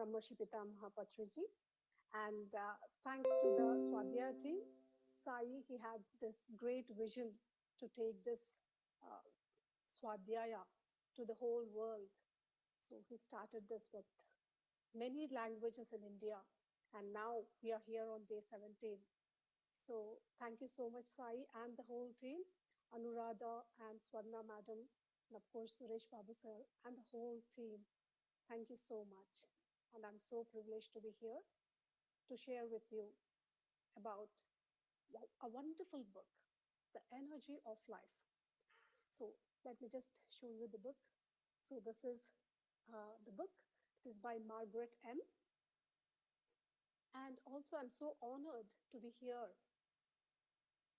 Brahmarshi Pitamaha Patriji. And thanks to the Swadhyaya team, Sai, he had this great vision to take this uh, Swadhyaya to the whole world. So he started this with many languages in India. And now we are here on day 17. So thank you so much, Sai, and the whole team, Anuradha and Swarna madam, and of course Suresh Babu sir, and the whole team. Thank you so much. And I'm so privileged to be here to share with you about a wonderful book, The Energy of Life. So let me just show you the book. So this is the book. It is by Margaret M. And also, I'm so honored to be here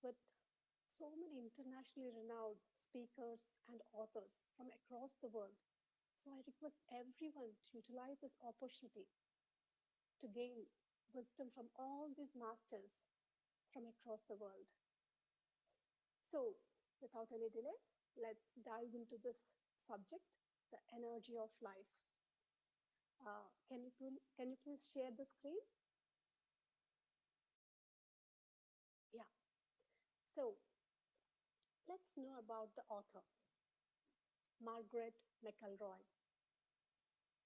with so many internationally renowned speakers and authors from across the world. So I request everyone to utilize this opportunity to gain wisdom from all these masters from across the world. So without any delay, let's dive into this subject, the energy of life. Can you please share the screen? Yeah. So let's know about the author, Margaret McElroy.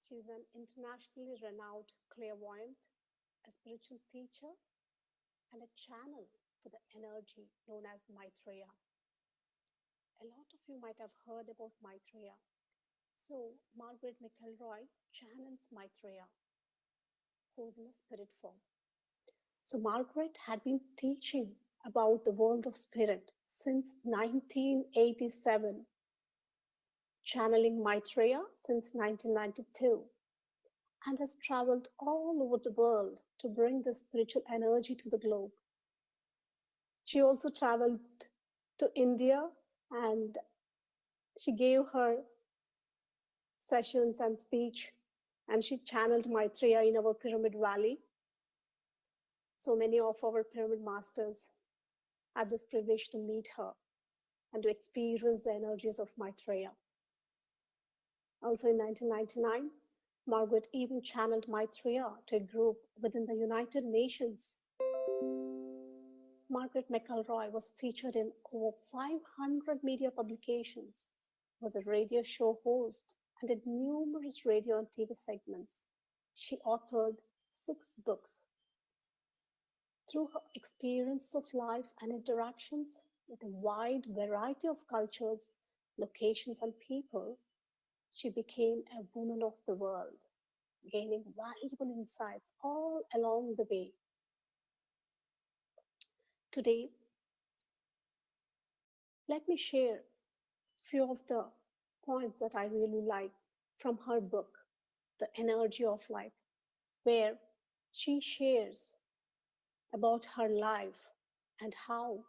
She is an internationally renowned clairvoyant, a spiritual teacher, and a channel for the energy known as Maitreya. A lot of you might have heard about Maitreya. So, Margaret McElroy channels Maitreya, who's in a spirit form. So, Margaret had been teaching about the world of spirit since 1987, channeling Maitreya since 1992, and has traveled all over the world to bring the spiritual energy to the globe. She also traveled to India and she gave her sessions and speech, and she channeled Maitreya in our Pyramid Valley. So many of our pyramid masters had this privilege to meet her and to experience the energies of Maitreya. Also in 1999, Margaret even channeled Maitreya to a group within the United Nations. Margaret McElroy was featured in over 500 media publications, was a radio show host, and did numerous radio and TV segments. She authored 6 books. Through her experience of life and interactions with a wide variety of cultures, locations, and people, she became a woman of the world, gaining valuable insights all along the way. Today, let me share a few of the points that I really like from her book, The Energy of Life, where she shares about her life and how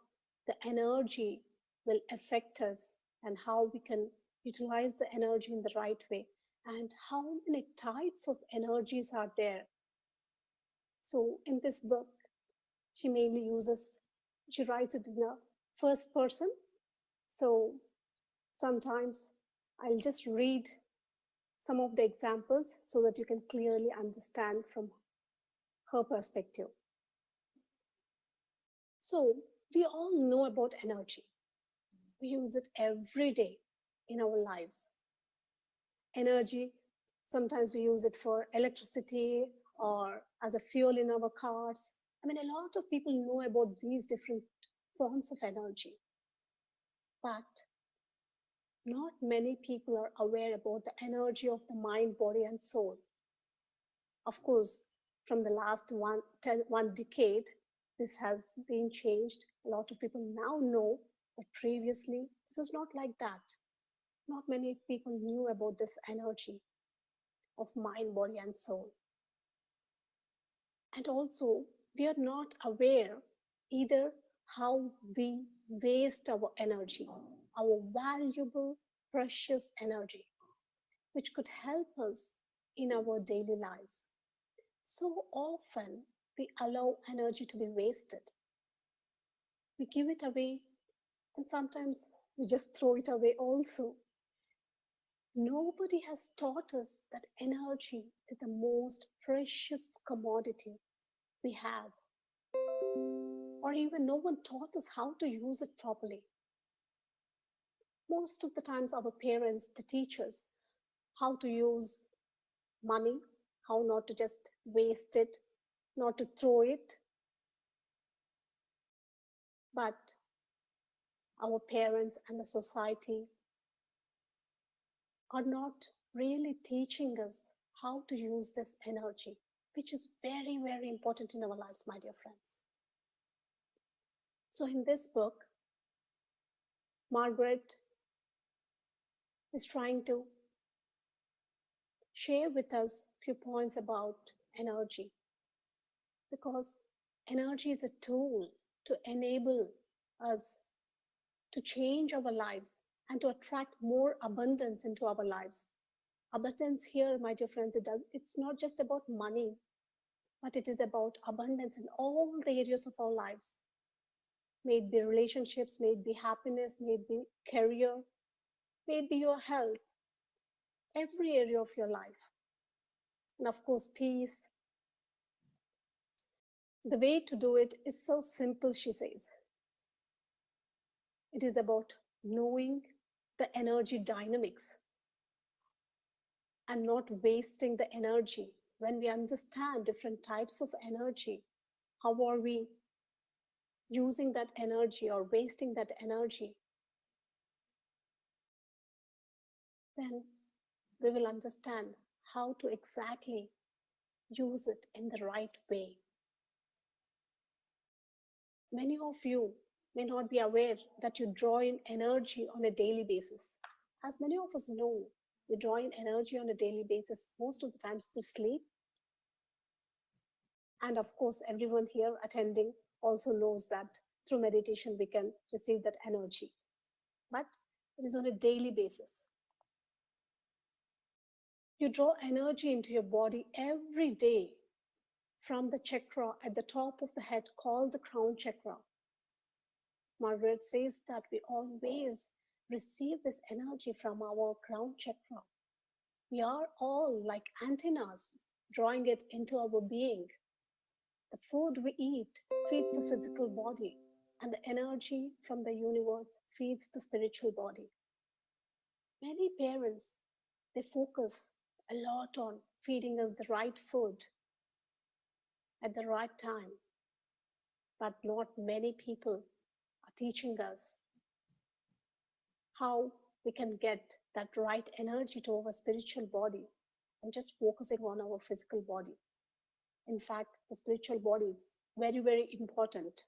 the energy will affect us and how we can utilize the energy in the right way and how many types of energies are there. So in this book, she mainly she writes it in the first person. So sometimes I'll just read some of the examples so that you can clearly understand from her perspective. So we all know about energy. We use it every day in our lives. Energy, sometimes we use it for electricity or as a fuel in our cars. I mean, a lot of people know about these different forms of energy, but not many people are aware about the energy of the mind, body, and soul. Of course, from the last one decade, this has been changed. A lot of people now know, but previously it was not like that. Not many people knew about this energy of mind, body, and soul. And also, we are not aware either how we waste our energy, our valuable, precious energy, which could help us in our daily lives. So often, we allow energy to be wasted. We give it away, and sometimes we just throw it away also. Nobody has taught us that energy is the most precious commodity we have, or even no one taught us how to use it properly. Most of the times, our parents, they teach us how to use money, how not to just waste it, not to throw it. But our parents and the society are not really teaching us how to use this energy, which is very, very important in our lives, my dear friends. So, in this book, Margaret is trying to share with us a few points about energy, because energy is a tool to enable us to change our lives and to attract more abundance into our lives. Abundance here, my dear friends, it's not just about money, but it is about abundance in all the areas of our lives. May it be relationships, may it be happiness, may it be career, may it be your health, every area of your life. And of course, peace. The way to do it is so simple, she says. It is about knowing the energy dynamics and not wasting the energy. When we understand different types of energy, how are we using that energy or wasting that energy, then we will understand how to exactly use it in the right way. Many of you may not be aware that you draw in energy on a daily basis. As many of us know, we draw in energy on a daily basis, most of the times through sleep. And of course, everyone here attending also knows that through meditation we can receive that energy. But it is on a daily basis. You draw energy into your body every day from the chakra at the top of the head called the crown chakra. Margaret says that we always receive this energy from our crown chakra. We are all like antennas drawing it into our being. The food we eat feeds the physical body, and the energy from the universe feeds the spiritual body. Many parents, they focus a lot on feeding us the right food at the right time, but not many people are teaching us how we can get that right energy to our spiritual body and just focusing on our physical body. In fact, the spiritual body is very, very important.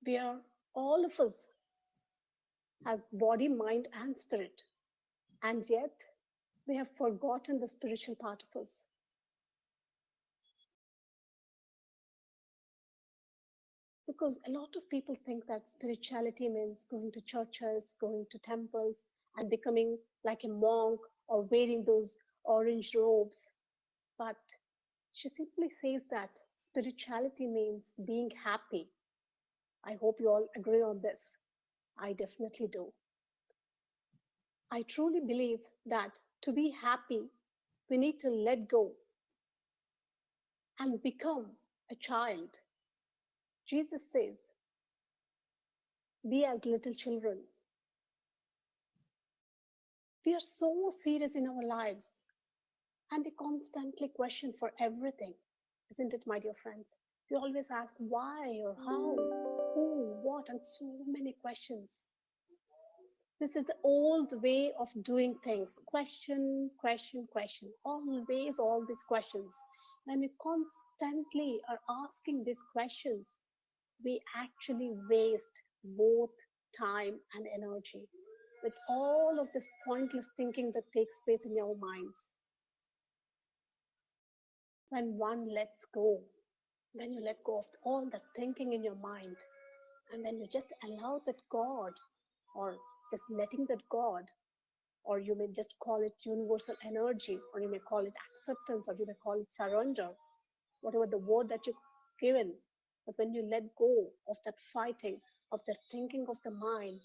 We are, all of us, has body, mind, and spirit. And yet, we have forgotten the spiritual part of us. Because a lot of people think that spirituality means going to churches, going to temples, and becoming like a monk or wearing those orange robes. But she simply says that spirituality means being happy. I hope you all agree on this. I definitely do. I truly believe that to be happy, we need to let go and become a child. Jesus says, be as little children. We are so serious in our lives and we constantly question for everything, isn't it, my dear friends? We always ask why or how, who, what, and so many questions. This is the old way of doing things. Question, question, question. Always all these questions. When we constantly are asking these questions, we actually waste both time and energy with all of this pointless thinking that takes place in our minds. When one lets go, when you let go of all that thinking in your mind, and when you just allow that God, or just letting that God, or you may just call it universal energy, or you may call it acceptance, or you may call it surrender, whatever the word that you've given. But when you let go of that fighting, of that thinking of the mind,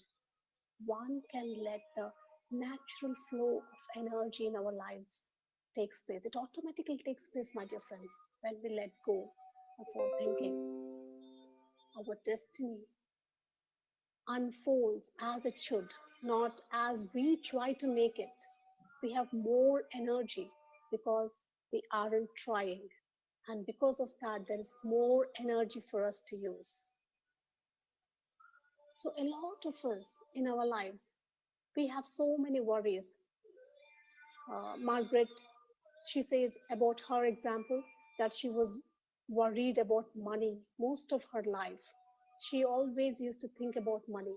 one can let the natural flow of energy in our lives takes place. It automatically takes place, my dear friends, when we let go of our thinking. Our destiny unfolds as it should, not as we try to make it. We have more energy because we aren't trying. And because of that, there is more energy for us to use. So, a lot of us in our lives, we have so many worries. Margaret, she says about her example that she was worried about money most of her life. She always used to think about money.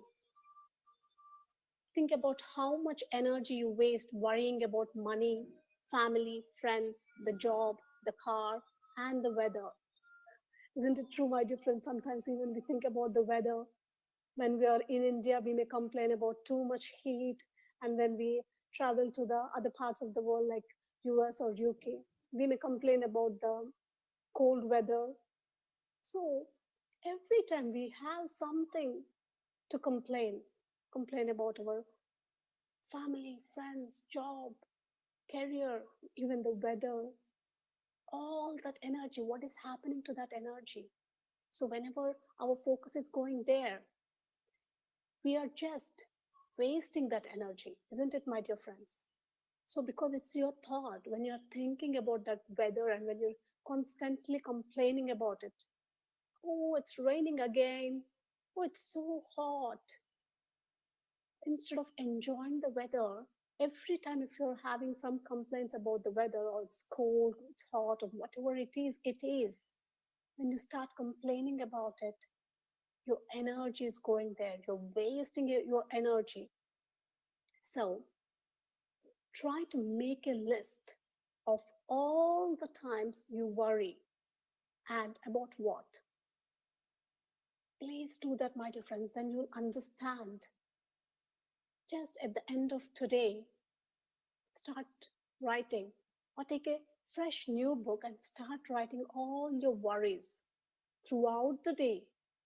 Think about how much energy you waste worrying about money, family, friends, the job, the car, and the weather. Isn't it true, my dear friends? Sometimes even we think about the weather. When we are in India, we may complain about too much heat, and when we travel to the other parts of the world like US or UK, we may complain about the cold weather. So every time we have something to complain about our family, friends, job, career, even the weather, all that energy, what is happening to that energy? So, whenever our focus is going there, we are just wasting that energy, isn't it, my dear friends? So, because it's your thought, when you're thinking about that weather and when you're constantly complaining about it, oh, it's raining again, oh, it's so hot, instead of enjoying the weather, every time if you're having some complaints about the weather or it's cold, it's hot, or whatever it is, when you start complaining about it, your energy is going there. You're wasting your energy. So try to make a list of all the times you worry and about what. Please do that, my dear friends, then you'll understand. Just at the end of today, start writing or take a fresh new book and start writing all your worries throughout the day.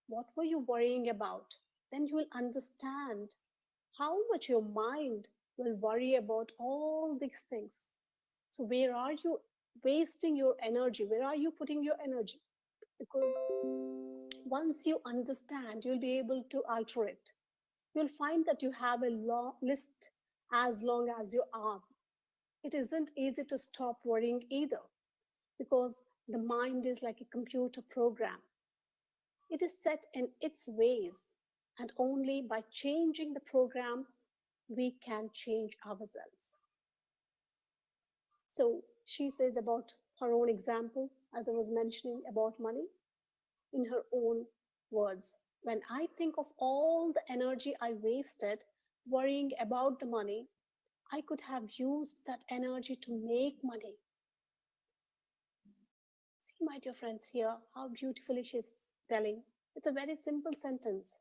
What were you worrying about? Then you will understand how much your mind will worry about all these things. So, where are you wasting your energy? Where are you putting your energy? Because once you understand, you'll be able to alter it. You'll find that you have a long list as long as your arm. It isn't easy to stop worrying either because the mind is like a computer program. It is set in its ways, and only by changing the program we can change ourselves. So she says about her own example, as I was mentioning about money, in her own words. When I think of all the energy I wasted worrying about the money, I could have used that energy to make money. See, my dear friends, here how beautifully she's telling. It's a very simple sentence,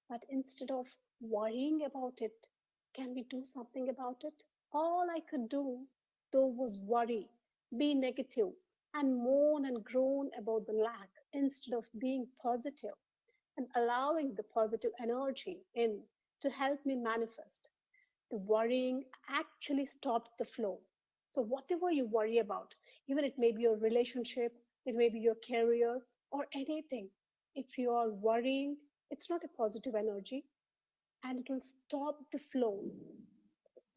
but instead of worrying about it, can we do something about it? All I could do, though, was worry, be negative, and moan and groan about the lack instead of being positive and allowing the positive energy in to help me manifest. The worrying actually stopped the flow. So, whatever you worry about, even it may be your relationship, it may be your career, or anything, if you are worrying, it's not a positive energy and it will stop the flow.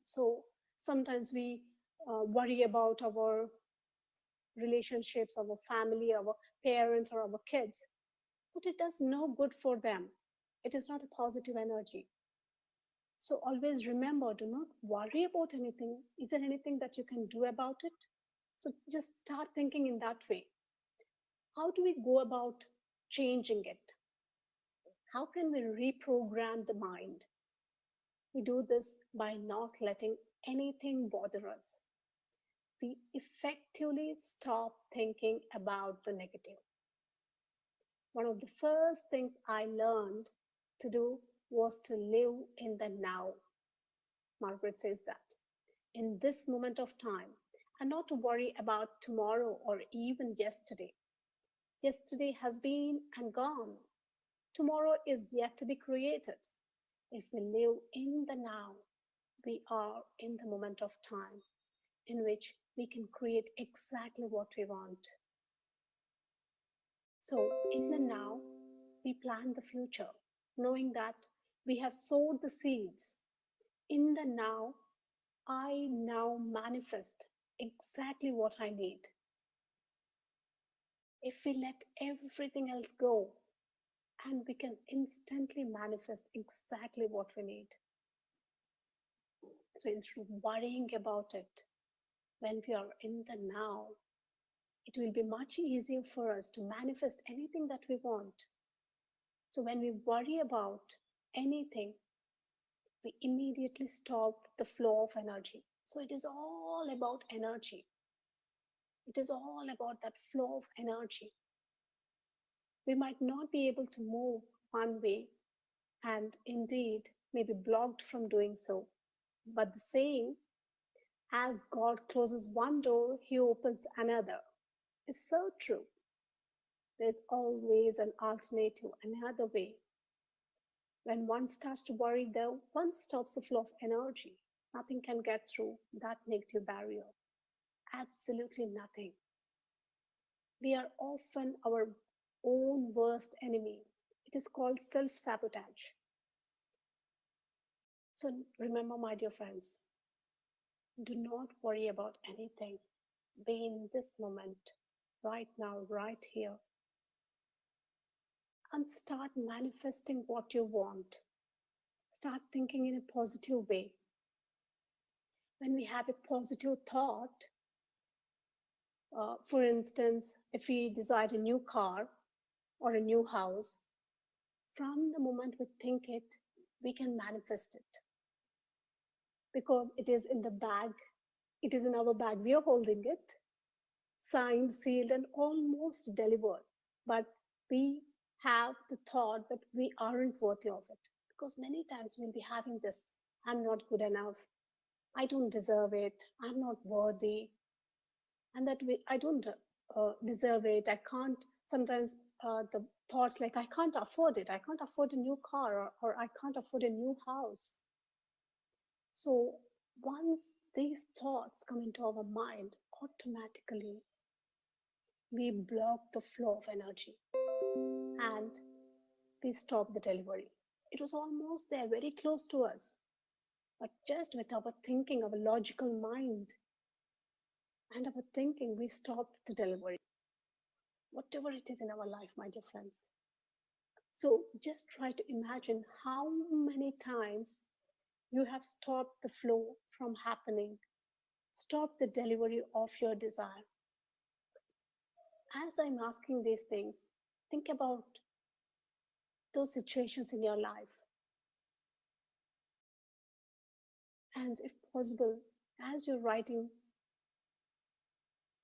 So, sometimes we worry about our relationships, our family, our parents, or our kids, but it does no good for them. It is not a positive energy. So always remember, do not worry about anything. Is there anything that you can do about it? So just start thinking in that way. How do we go about changing it? How can we reprogram the mind? We do this by not letting anything bother us. We effectively stop thinking about the negative. One of the first things I learned to do was to live in the now. Margaret says that. In this moment of time, and not to worry about tomorrow or even yesterday. Yesterday has been and gone. Tomorrow is yet to be created. If we live in the now, we are in the moment of time in which we can create exactly what we want. So, in the now, we plan the future, knowing that we have sowed the seeds. In the now, I now manifest exactly what I need. If we let everything else go, and we can instantly manifest exactly what we need. So instead of worrying about it, when we are in the now, it will be much easier for us to manifest anything that we want. So when we worry about anything, we immediately stop the flow of energy. So it is all about energy. It is all about that flow of energy. We might not be able to move one way and indeed may be blocked from doing so. But the saying, as God closes one door, he opens another, is so true. There's always an alternative, another way. When one starts to worry, though, one stops the flow of energy. Nothing can get through that negative barrier. Absolutely nothing. We are often our own worst enemy. It is called self sabotage. So remember, my dear friends, do not worry about anything. Be in this moment, right now, right here, and start manifesting what you want. Start thinking in a positive way. When we have a positive thought, for instance, if we desire a new car or a new house, from the moment we think it, we can manifest it because it is in the bag, it is in our bag, we are holding it, signed, sealed, and almost delivered. But we have the thought that we aren't worthy of it because many times we'll be having this, I'm not good enough, I don't deserve it, I'm not worthy, and that I don't deserve it, I can't. Sometimes the thoughts like, I can't afford it, I can't afford a new car, or I can't afford a new house. So once these thoughts come into our mind, automatically we block the flow of energy and we stop the delivery. It was almost there, very close to us, but just with our thinking, our logical mind, and our thinking, we stop the delivery. Whatever it is in our life, my dear friends. So just try to imagine how many times you have stopped the flow from happening, stopped the delivery of your desire. As I'm asking these things, think about those situations in your life. And if possible, as you're writing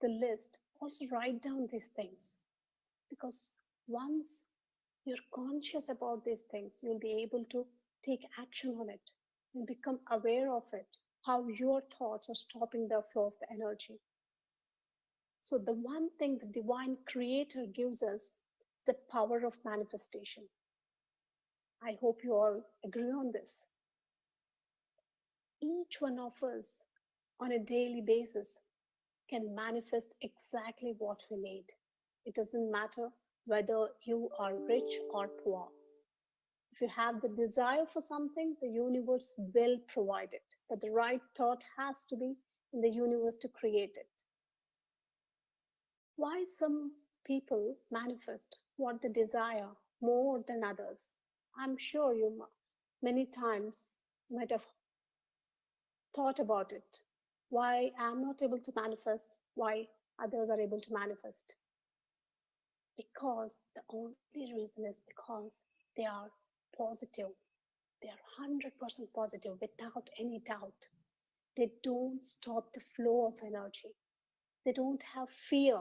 the list, also write down these things. Because once you're conscious about these things, you'll be able to take action on it. You'll become aware of it, how your thoughts are stopping the flow of the energy. So, the one thing the divine creator gives us, the power of manifestation. I hope you all agree on this. Each one of us on a daily basis can manifest exactly what we need. It doesn't matter whether you are rich or poor. If you have the desire for something, the universe will provide it. But the right thought has to be in the universe to create it. Why some people manifest what they desire more than others? I'm sure you many times might have thought about it. Why I'm not able to manifest, why others are able to manifest. Because the only reason is because they are positive. They are 100% positive without any doubt. They don't stop the flow of energy. They don't have fear,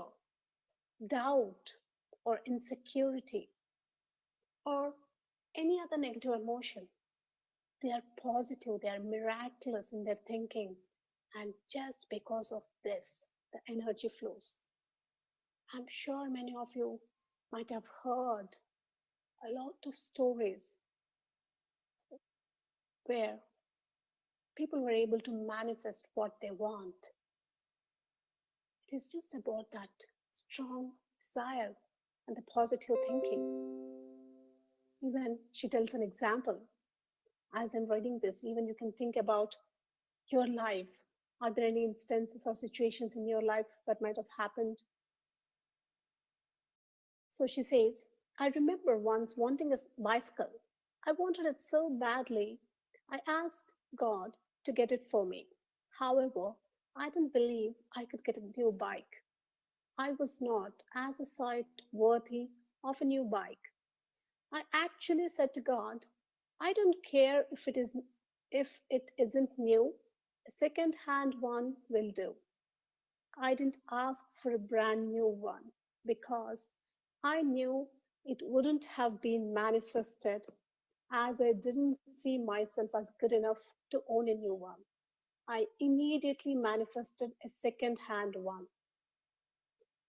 doubt, or insecurity, or any other negative emotion. They are positive, they are miraculous in their thinking. And just because of this, the energy flows. I'm sure many of you might have heard a lot of stories where people were able to manifest what they want. It is just about that strong desire and the positive thinking. Even she tells an example. As I'm writing this, even you can think about your life. Are there any instances or situations in your life that might have happened? So she says, I remember once wanting a bicycle. I wanted it so badly. I asked God to get it for me. However, I didn't believe I could get a new bike. I was not, as a sight, worthy of a new bike. I actually said to God, I don't care if it isn't new, a second-hand one will do. I didn't ask for a brand new one because I knew it wouldn't have been manifested as I didn't see myself as good enough to own a new one. I immediately manifested a second hand one.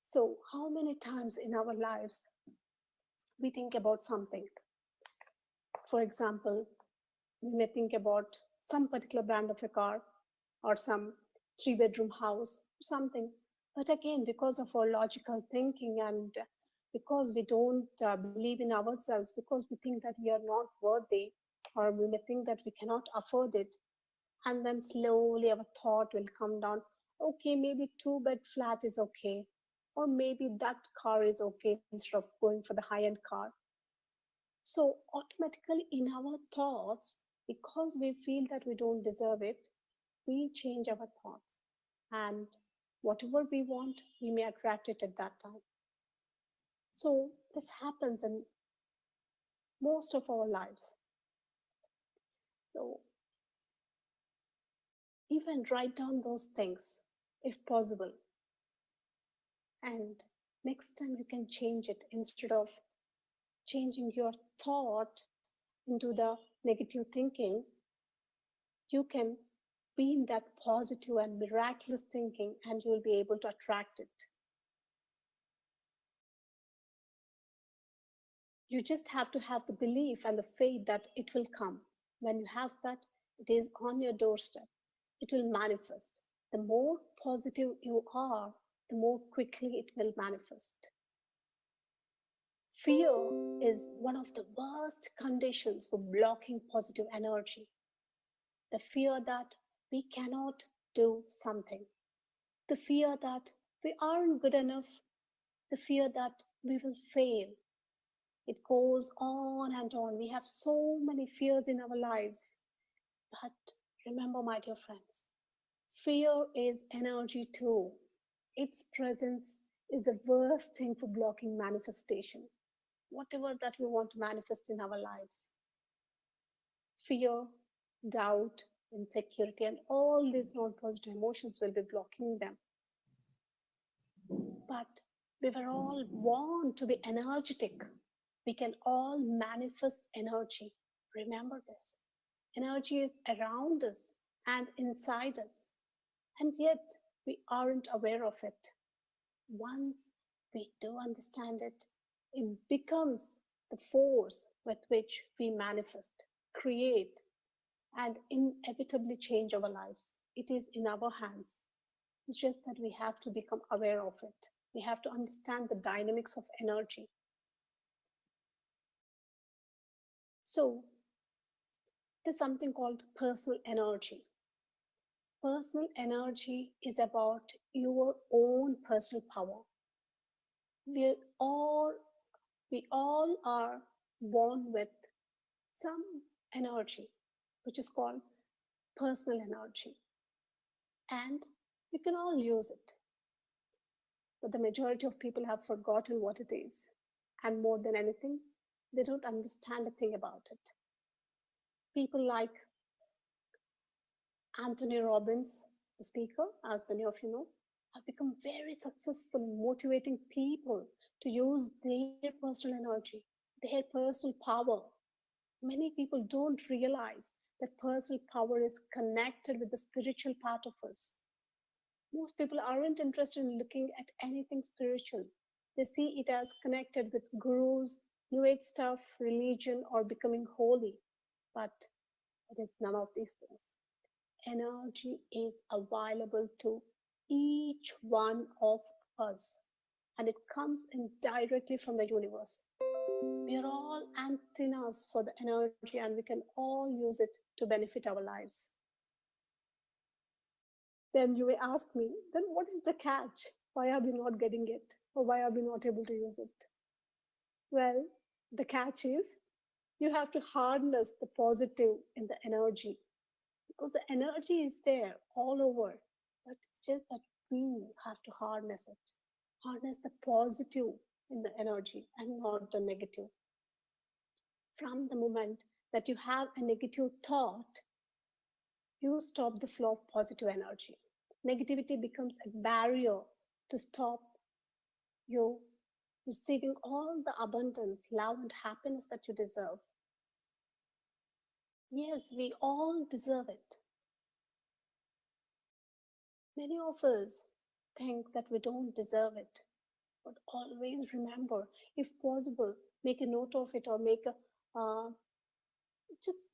So, how many times in our lives we think about something? For example, we may think about some particular brand of a car or some three-bedroom house or something. But again, because of our logical thinking and because we don't believe in ourselves, because we think that we are not worthy, or we may think that we cannot afford it, and then slowly our thought will come down, okay, maybe two-bed flat is okay, or maybe that car is okay instead of going for the high-end car. So automatically in our thoughts, because we feel that we don't deserve it, we change our thoughts. And whatever we want, we may attract it at that time. So this happens in most of our lives. So even write down those things if possible. And next time you can change it instead of changing your thought into the negative thinking, you can be in that positive and miraculous thinking and you will be able to attract it. You just have to have the belief and the faith that it will come. When you have that, it is on your doorstep. It will manifest. The more positive you are, the more quickly it will manifest. Fear is one of the worst conditions for blocking positive energy. The fear that we cannot do something, the fear that we aren't good enough, the fear that we will fail. It goes on and on. We have so many fears in our lives. But remember, my dear friends, fear is energy too. Its presence is the worst thing for blocking manifestation. Whatever that we want to manifest in our lives, fear, doubt, insecurity, and all these non positive emotions will be blocking them. But we were all born to be energetic. We can all manifest energy. Remember this. Energy is around us and inside us, and yet we aren't aware of it. Once we do understand it, it becomes the force with which we manifest, create, and inevitably change our lives. It is in our hands. It's just that we have to become aware of it. We have to understand the dynamics of energy. So, there's something called personal energy. Personal energy is about your own personal power. We all, we all are born with some energy, which is called personal energy, and we can all use it. But the majority of people have forgotten what it is, and more than anything, they don't understand a thing about it. People like Anthony Robbins, the speaker, as many of you know, have become very successful in motivating people to use their personal energy, their personal power. Many people don't realize that personal power is connected with the spiritual part of us. Most people aren't interested in looking at anything spiritual. They see it as connected with gurus, new age stuff, religion, or becoming holy. But it is none of these things. energy is available to each one of us, and it comes in directly from the universe. We are all antennas for the energy, and we can all use it to benefit our lives. Then you may ask me, then what is the catch? Why are we not getting it? Or why are we not able to use it? Well, the catch is you have to harness the positive in the energy, because the energy is there all over, but it's just that we have to harness it. Harness the positive in the energy and not the negative. From the moment that you have a negative thought, you stop the flow of positive energy. Negativity becomes a barrier to stop you receiving all the abundance, love, and happiness that you deserve. Yes, we all deserve it. Many of us think that we don't deserve it, but always remember, if possible, make a note of it, or make a just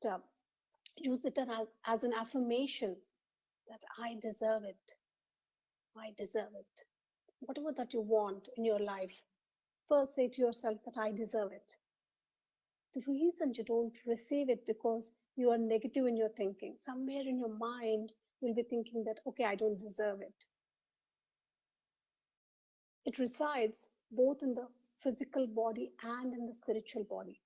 use it as an affirmation that I deserve it. I deserve it. Whatever that you want in your life, first say to yourself that I deserve it. The reason you don't receive it because you are negative in your thinking. Somewhere in your mind, you'll be thinking that, okay, I don't deserve it. It resides both in the physical body and in the spiritual body.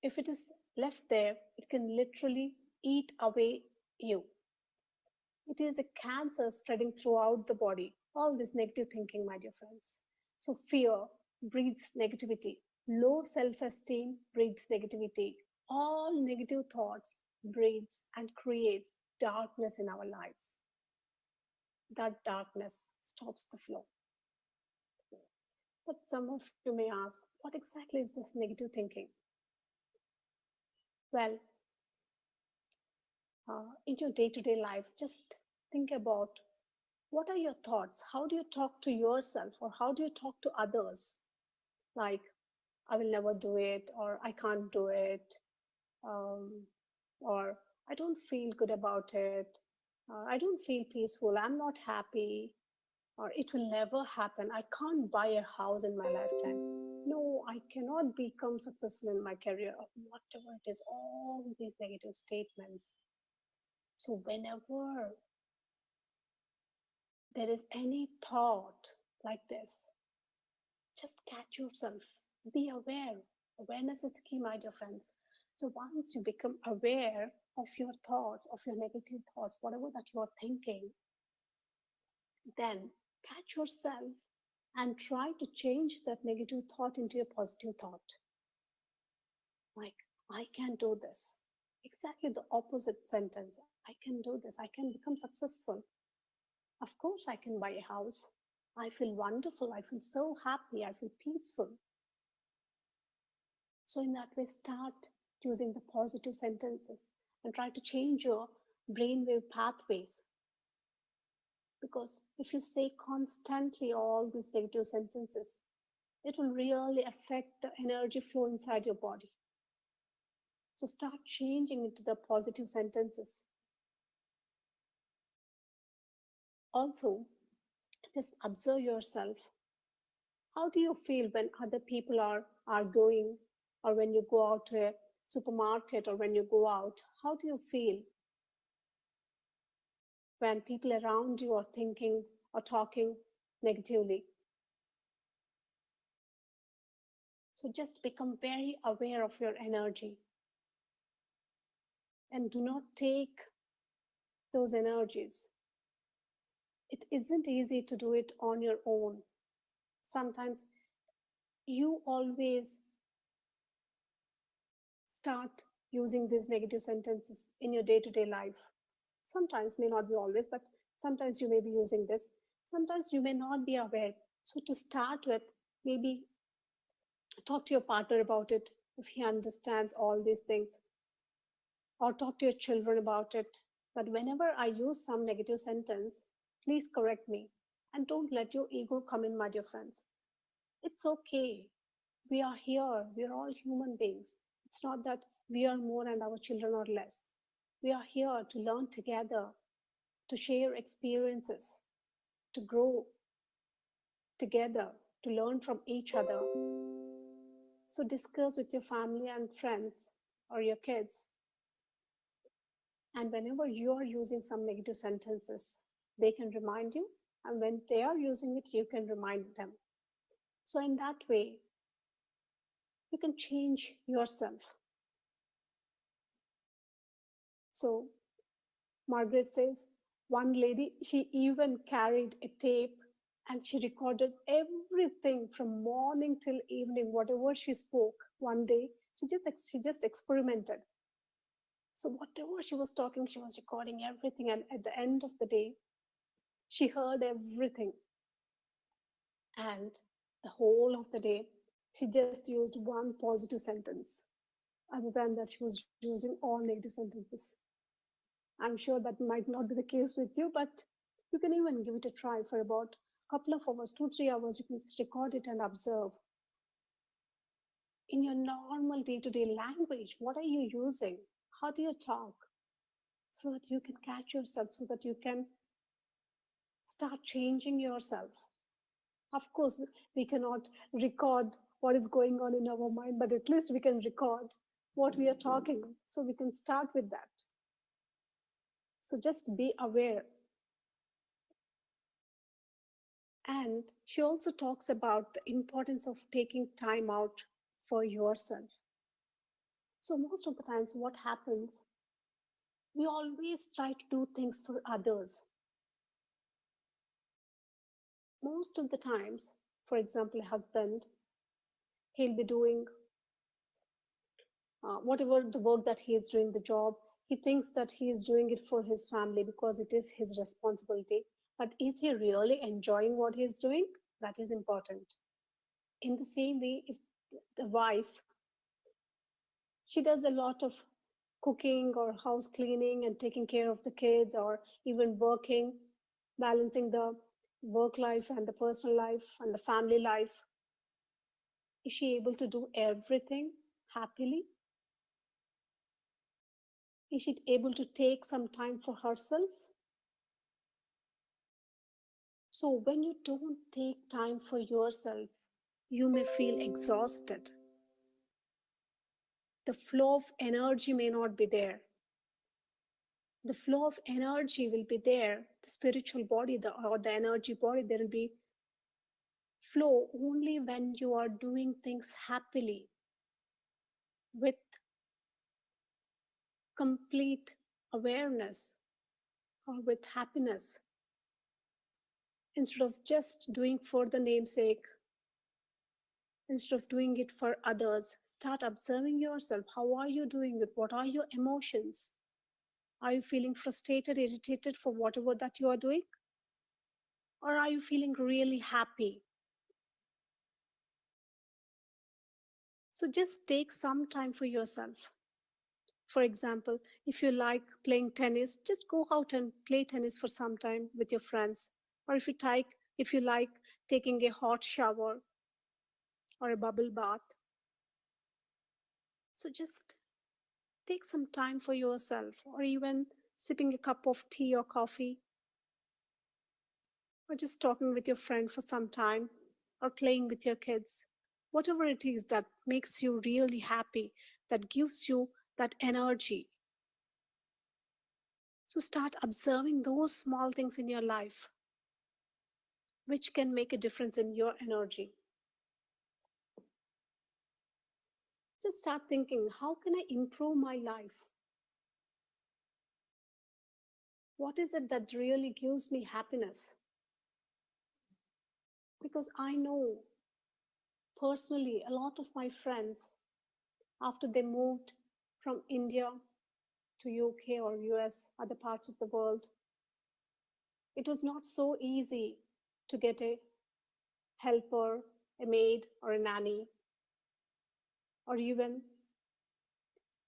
If it is left there, it can literally eat away you. It is a cancer spreading throughout the body. All this negative thinking, my dear friends. So, fear breeds negativity. Low self esteem breeds negativity. All negative thoughts breeds and creates darkness in our lives. That darkness stops the flow. But some of you may ask, what exactly is this negative thinking? Well, in your day to day life, just think about what are your thoughts? How do you talk to yourself, or how do you talk to others? Like, I will never do it, or I can't do it, um, or I don't feel good about it, I don't feel peaceful, I'm not happy, or it will never happen. I can't buy a house in my lifetime. No, I cannot become successful in my career, or whatever it is, all these negative statements. So, whenever there is any thought like this, just catch yourself. Be aware. Awareness is the key, my dear friends. So, once you become aware of your thoughts, of your negative thoughts, whatever that you are thinking, then catch yourself and try to change that negative thought into a positive thought. Like, I can do this. Exactly the opposite sentence. I can do this. I can become successful. Of course, I can buy a house. I feel wonderful. I feel so happy. I feel peaceful. So, in that way, start using the positive sentences and try to change your brainwave pathways. Because if you say constantly all these negative sentences, it will really affect the energy flow inside your body. So start changing into the positive sentences. Also, just observe yourself. How do you feel when other people are arguing, or when you go out to a supermarket, or when you go out? How do you feel when people around you are thinking or talking negatively? So just become very aware of your energy and do not take those energies. It isn't easy to do it on your own. Sometimes you always start using these negative sentences in your day to day life. Sometimes, may not be always, but sometimes you may be using this. Sometimes you may not be aware. So, to start with, maybe talk to your partner about it if he understands all these things, or talk to your children about it. That whenever I use some negative sentence, please correct me, and don't let your ego come in, my dear friends. It's okay. We are here. We are all human beings. It's not that we are more and our children are less. We are here to learn together, to share experiences, to grow together, to learn from each other. So discuss with your family and friends or your kids. And whenever you are using some negative sentences, they can remind you. And when they are using it, you can remind them. So, in that way, you can change yourself. So, Margaret says, one lady, she even carried a tape and she recorded everything from morning till evening, whatever she spoke one day. She just experimented. So whatever she was talking, she was recording everything. And at the end of the day, she heard everything. And the whole of the day, she just used one positive sentence. Other than that, she was using all negative sentences. I'm sure that might not be the case with you, but you can even give it a try for about a couple of hours, 2, 3 hours. You can just record it and observe in your normal day to day language. What are you using? How do you talk? So that you can catch yourself, so that you can start changing yourself. Of course, we cannot record what is going on in our mind, but at least we can record what we are talking. So we can start with that. So just be aware. And she also talks about the importance of taking time out for yourself. So most of the times, what happens, we always try to do things for others. Most of the times, for example, a husband, he'll be doing whatever the work that he is doing, the job, he thinks that he is doing it for his family because it is his responsibility. But is he really enjoying what he is doing? That is important. In the same way, if the wife, she does a lot of cooking or house cleaning and taking care of the kids, or even working, balancing the work life and the personal life and the family life, is she able to do everything happily? Is she able to take some time for herself? So, when you don't take time for yourself, you may feel exhausted. The flow of energy may not be there. The flow of energy will be there. The spiritual body, or the energy body, there will be flow only when you are doing things happily, with complete awareness, or with happiness, instead of just doing for the namesake, instead of doing it for others. Start observing yourself. How are you doing it? What are your emotions? Are you feeling frustrated, irritated for whatever that you are doing? Or are you feeling really happy? So just take some time for yourself. For example, if you like playing tennis, just go out and play tennis for some time with your friends. Or if you like taking a hot shower or a bubble bath, so just take some time for yourself, or even sipping a cup of tea or coffee, or just talking with your friend for some time, or playing with your kids. Whatever it is that makes you really happy, that gives you that energy. So start observing those small things in your life which can make a difference in your energy. Just start thinking, how can I improve my life? What is it that really gives me happiness? Because I know personally a lot of my friends, after they moved from India to UK or US, other parts of the world, it was not so easy to get a helper, a maid, or a nanny, or even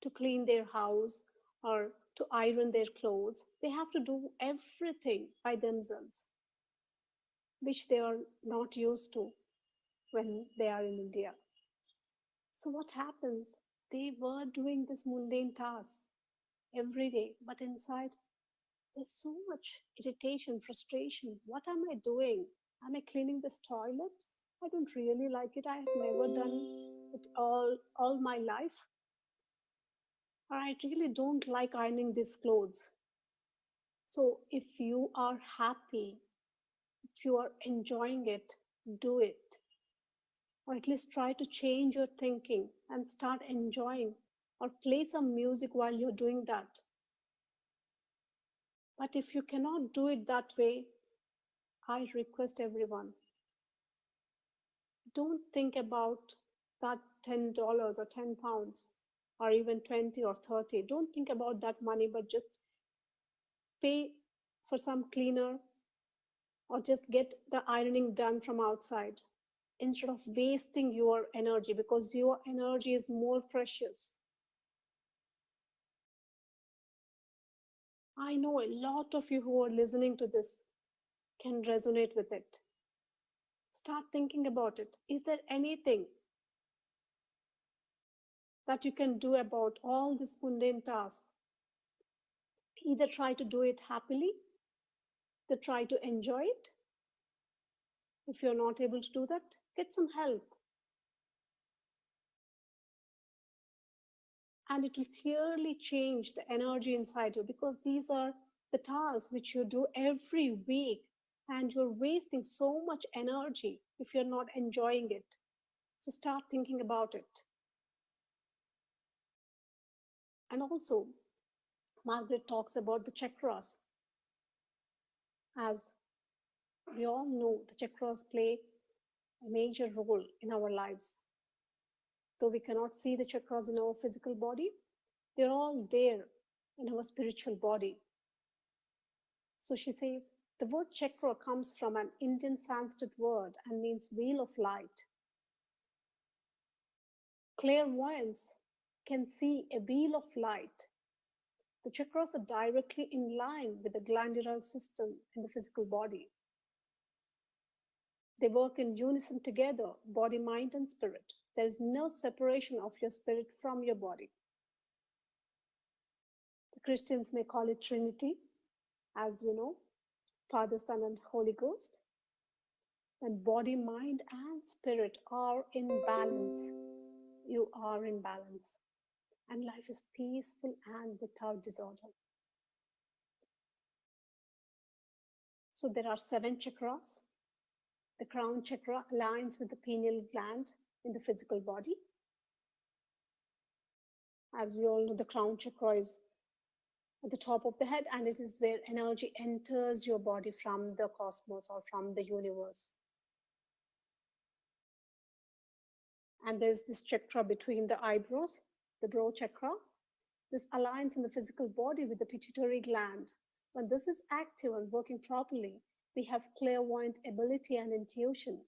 to clean their house or to iron their clothes. They have to do everything by themselves, which they are not used to when they are in India. So, what happens? They were doing this mundane task. every day, but inside there's so much irritation, frustration. What am I doing? Am I cleaning this toilet? I don't really like it. I have never done it all my life. Or I really don't like ironing these clothes. So if you are happy, if you are enjoying it, do it. Or at least try to change your thinking and start enjoying, or play some music while you're doing that. But if you cannot do it that way, I request everyone, don't think about that $10 or £10 or even 20 or 30. Don't think about that money, but just pay for some cleaner or just get the ironing done from outside instead of wasting your energy, because your energy is more precious. I know a lot of you who are listening to this can resonate with it. Start thinking about it. Is there anything that you can do about all these mundane tasks? Either try to do it happily, either try to enjoy it. If you're not able to do that, get some help. And it will clearly change the energy inside you, because these are the tasks which you do every week and you're wasting so much energy if you're not enjoying it. So start thinking about it. And also, Margaret talks about the chakras. As we all know, the chakras play a major role in our lives. Though we cannot see the chakras in our physical body, they're all there in our spiritual body. So she says, the word chakra comes from an Indian Sanskrit word and means wheel of light. Clairvoyants can see a wheel of light. The chakras are directly in line with the glandular system in the physical body. They work in unison together, body, mind, and spirit. There is no separation of your spirit from your body. The Christians may call it Trinity, as you know, Father, Son, and Holy Ghost. When body, mind, and spirit are in balance, you are in balance. And life is peaceful and without disorder. So there are 7 chakras. The crown chakra aligns with the pineal gland in the physical body. As we all know, the crown chakra is at the top of the head, and it is where energy enters your body from the cosmos or from the universe. And there's this chakra between the eyebrows, the brow chakra. This aligns in the physical body with the pituitary gland. When this is active and working properly, we have clairvoyant ability and intuition.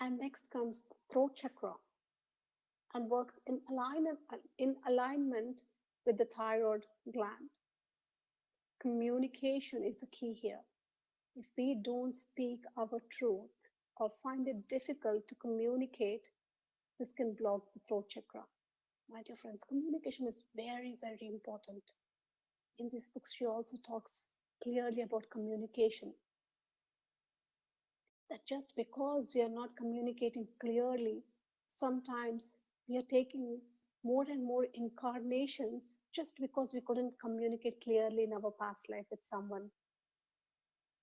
And next comes the throat chakra and works in alignment with the thyroid gland. Communication is the key here. If we don't speak our truth or find it difficult to communicate, this can block the throat chakra. My dear friends, communication is very, very important. In these books, she also talks clearly about communication. That just because we are not communicating clearly, sometimes we are taking more and more incarnations just because we couldn't communicate clearly in our past life with someone.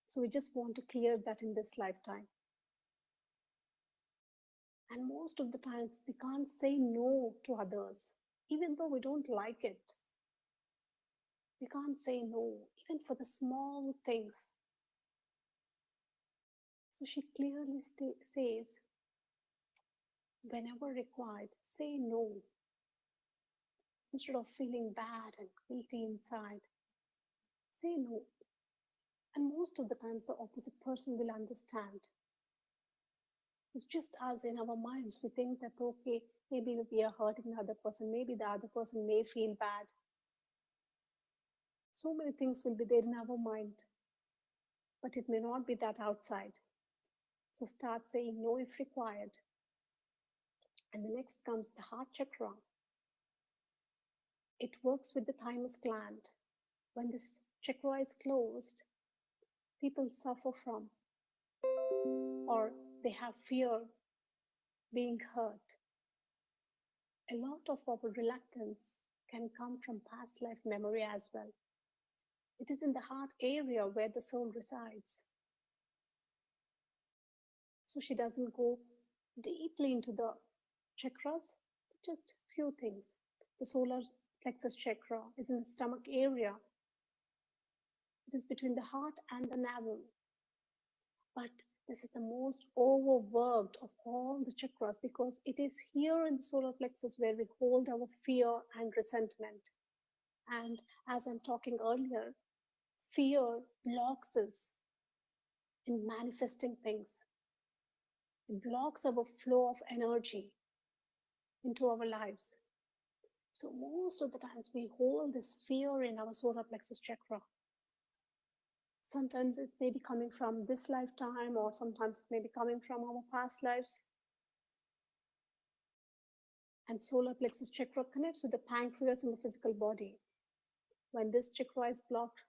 So we just want to clear that in this lifetime. And most of the times we can't say no to others, even though we don't like it. We can't say no, even for the small things. So she clearly says, whenever required, say no. Instead of feeling bad and guilty inside, say no. And most of the times, the opposite person will understand. It's just as in our minds, we think that, okay, maybe we are hurting the other person, maybe the other person may feel bad. So many things will be there in our mind, but it may not be that outside. So start saying no if required. And the next comes the heart chakra. It works with the thymus gland. When this chakra is closed, people suffer from or they have fear being hurt. A lot of our reluctance can come from past life memory as well. It is in the heart area where the soul resides. So she doesn't go deeply into the chakras, just few things. The solar plexus chakra is in the stomach area. It is between the heart and the navel. But this is the most overworked of all the chakras because it is here in the solar plexus where we hold our fear and resentment. And as I'm talking earlier, fear blocks us in manifesting things. It blocks our flow of energy into our lives. So most of the times we hold this fear in our solar plexus chakra. Sometimes it may be coming from this lifetime, or sometimes it may be coming from our past lives. And solar plexus chakra connects with the pancreas in the physical body. When this chakra is blocked,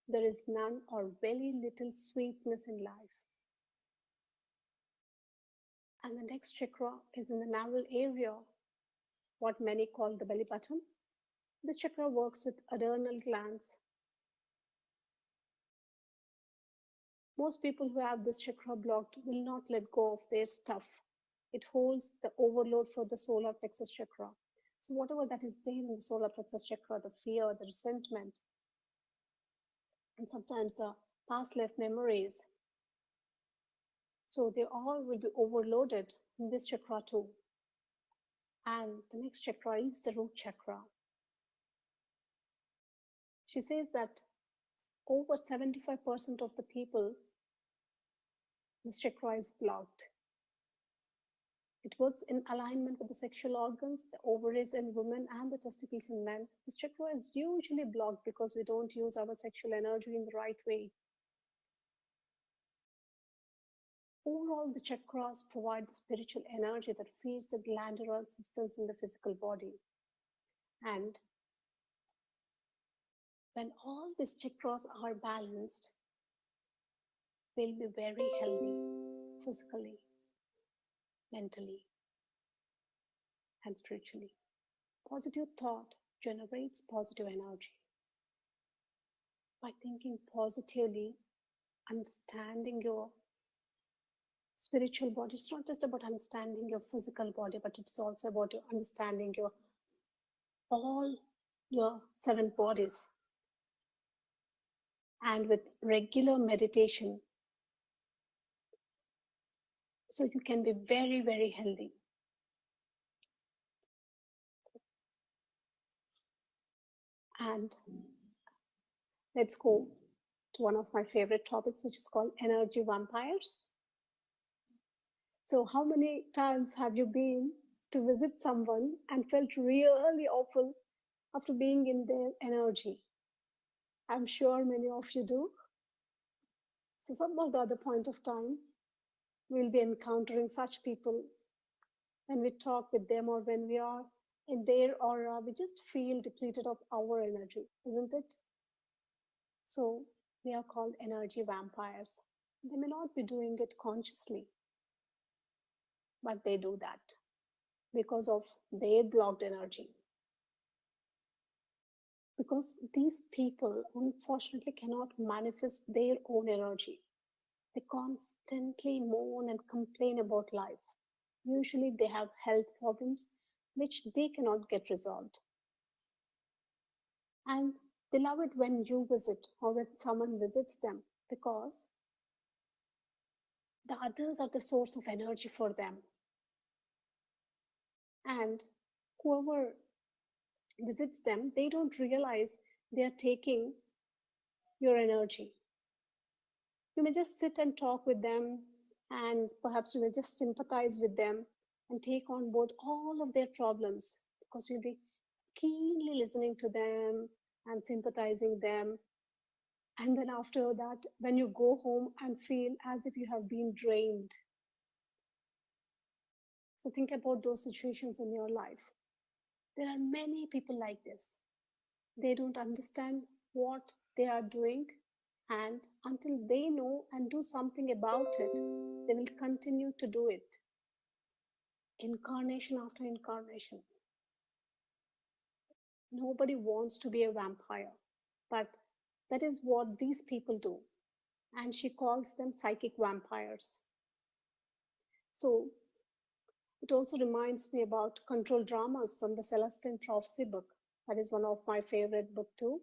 there is none or very little sweetness in life. And the next chakra is in the navel area, what many call the belly button. This chakra works with adrenal glands. Most people who have this chakra blocked will not let go of their stuff. It holds the overload for the solar plexus chakra. So whatever that is there in the solar plexus chakra, the fear, the resentment, and sometimes the past life memories, so they all will be overloaded in this chakra too. And the next chakra is the root chakra. She says that over 75% of the people, this chakra is blocked. It works in alignment with the sexual organs, the ovaries in women and the testicles in men. This chakra is usually blocked because we don't use our sexual energy in the right way. Overall, the chakras provide the spiritual energy that feeds the glandular systems in the physical body. And when all these chakras are balanced, we'll be very healthy physically, mentally, and spiritually. Positive thought generates positive energy. By thinking positively, understanding your spiritual body, it's not just about understanding your physical body, but it's also about understanding all your 7 bodies. And with regular meditation, so you can be very, very healthy. And let's go to one of my favorite topics, which is called energy vampires. So how many times have you been to visit someone and felt really awful after being in their energy? I'm sure many of you do. So some of the other point of time, we'll be encountering such people when we talk with them or when we are in their aura, we just feel depleted of our energy, isn't it? So they are called energy vampires. They may not be doing it consciously, but they do that because of their blocked energy. Because these people unfortunately cannot manifest their own energy. They constantly moan and complain about life. Usually they have health problems which they cannot get resolved. And they love it when you visit or when someone visits them because the others are the source of energy for them. And whoever visits them, they don't realize they are taking your energy. You may just sit and talk with them, and perhaps you may just sympathize with them and take on board all of their problems because you'll be keenly listening to them and sympathizing them. And then after that, when you go home and feel as if you have been drained. So think about those situations in your life. There are many people like this. They don't understand what they are doing, and until they know and do something about it, they will continue to do it incarnation after incarnation. Nobody wants to be a vampire, but that is what these people do. And she calls them psychic vampires. So it also reminds me about control dramas from the Celestine Prophecy book. That is one of my favorite book too.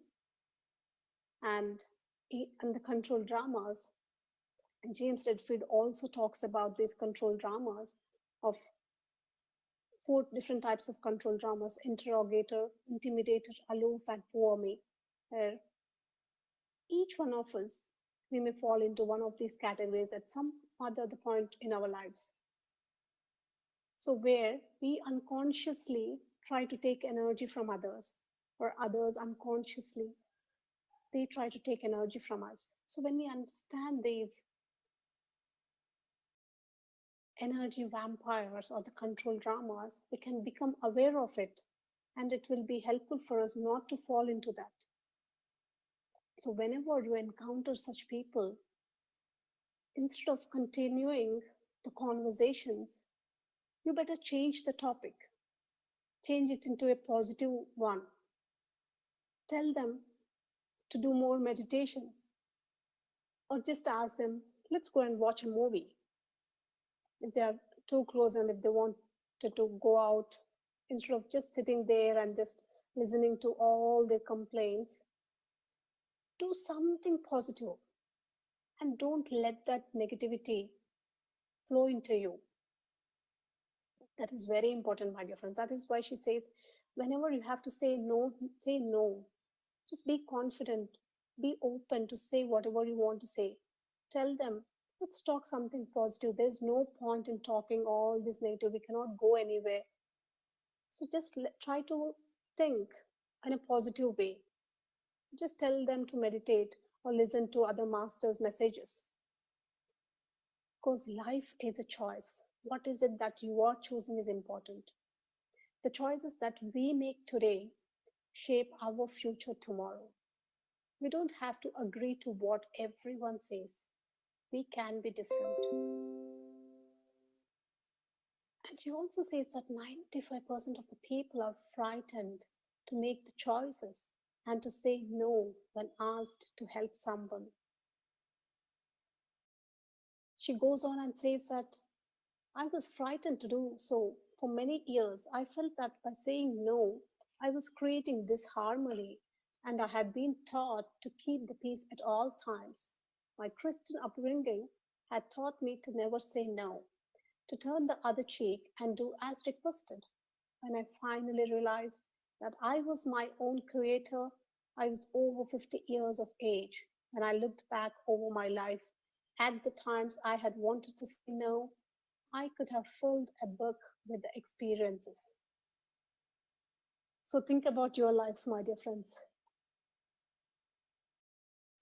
And in the control dramas, James Redfield also talks about these control dramas of four different types of control dramas: interrogator, intimidator, aloof, and poor me. Where each one of us, we may fall into one of these categories at some other point in our lives. So, where we unconsciously try to take energy from others, or others unconsciously they try to take energy from us. So, when we understand these energy vampires or the control dramas, we can become aware of it, and it will be helpful for us not to fall into that. So, whenever you encounter such people, instead of continuing the conversations, you better change the topic, change it into a positive one. Tell them to do more meditation, or just ask them, let's go and watch a movie. If they are too close and if they wanted to go out, instead of just sitting there and just listening to all their complaints, do something positive and don't let that negativity flow into you. That is very important, my dear friends. That is why she says, whenever you have to say no, say no. Just be confident, be open to say whatever you want to say. Tell them, let's talk something positive. There's no point in talking all this negative. We cannot go anywhere. So just try to think in a positive way. Just tell them to meditate or listen to other masters' messages. Because life is a choice. What is it that you are choosing is important. The choices that we make today shape our future tomorrow. We don't have to agree to what everyone says. We can be different. And she also says that 95% of the people are frightened to make the choices and to say no when asked to help someone. She goes on and says that I was frightened to do so for many years. I felt that by saying no, I was creating disharmony, and I had been taught to keep the peace at all times. My Christian upbringing had taught me to never say no, to turn the other cheek and do as requested. When I finally realized that I was my own creator, I was over 50 years of age. When I looked back over my life at the times I had wanted to say no, I could have filled a book with the experiences. So think about your lives, my dear friends,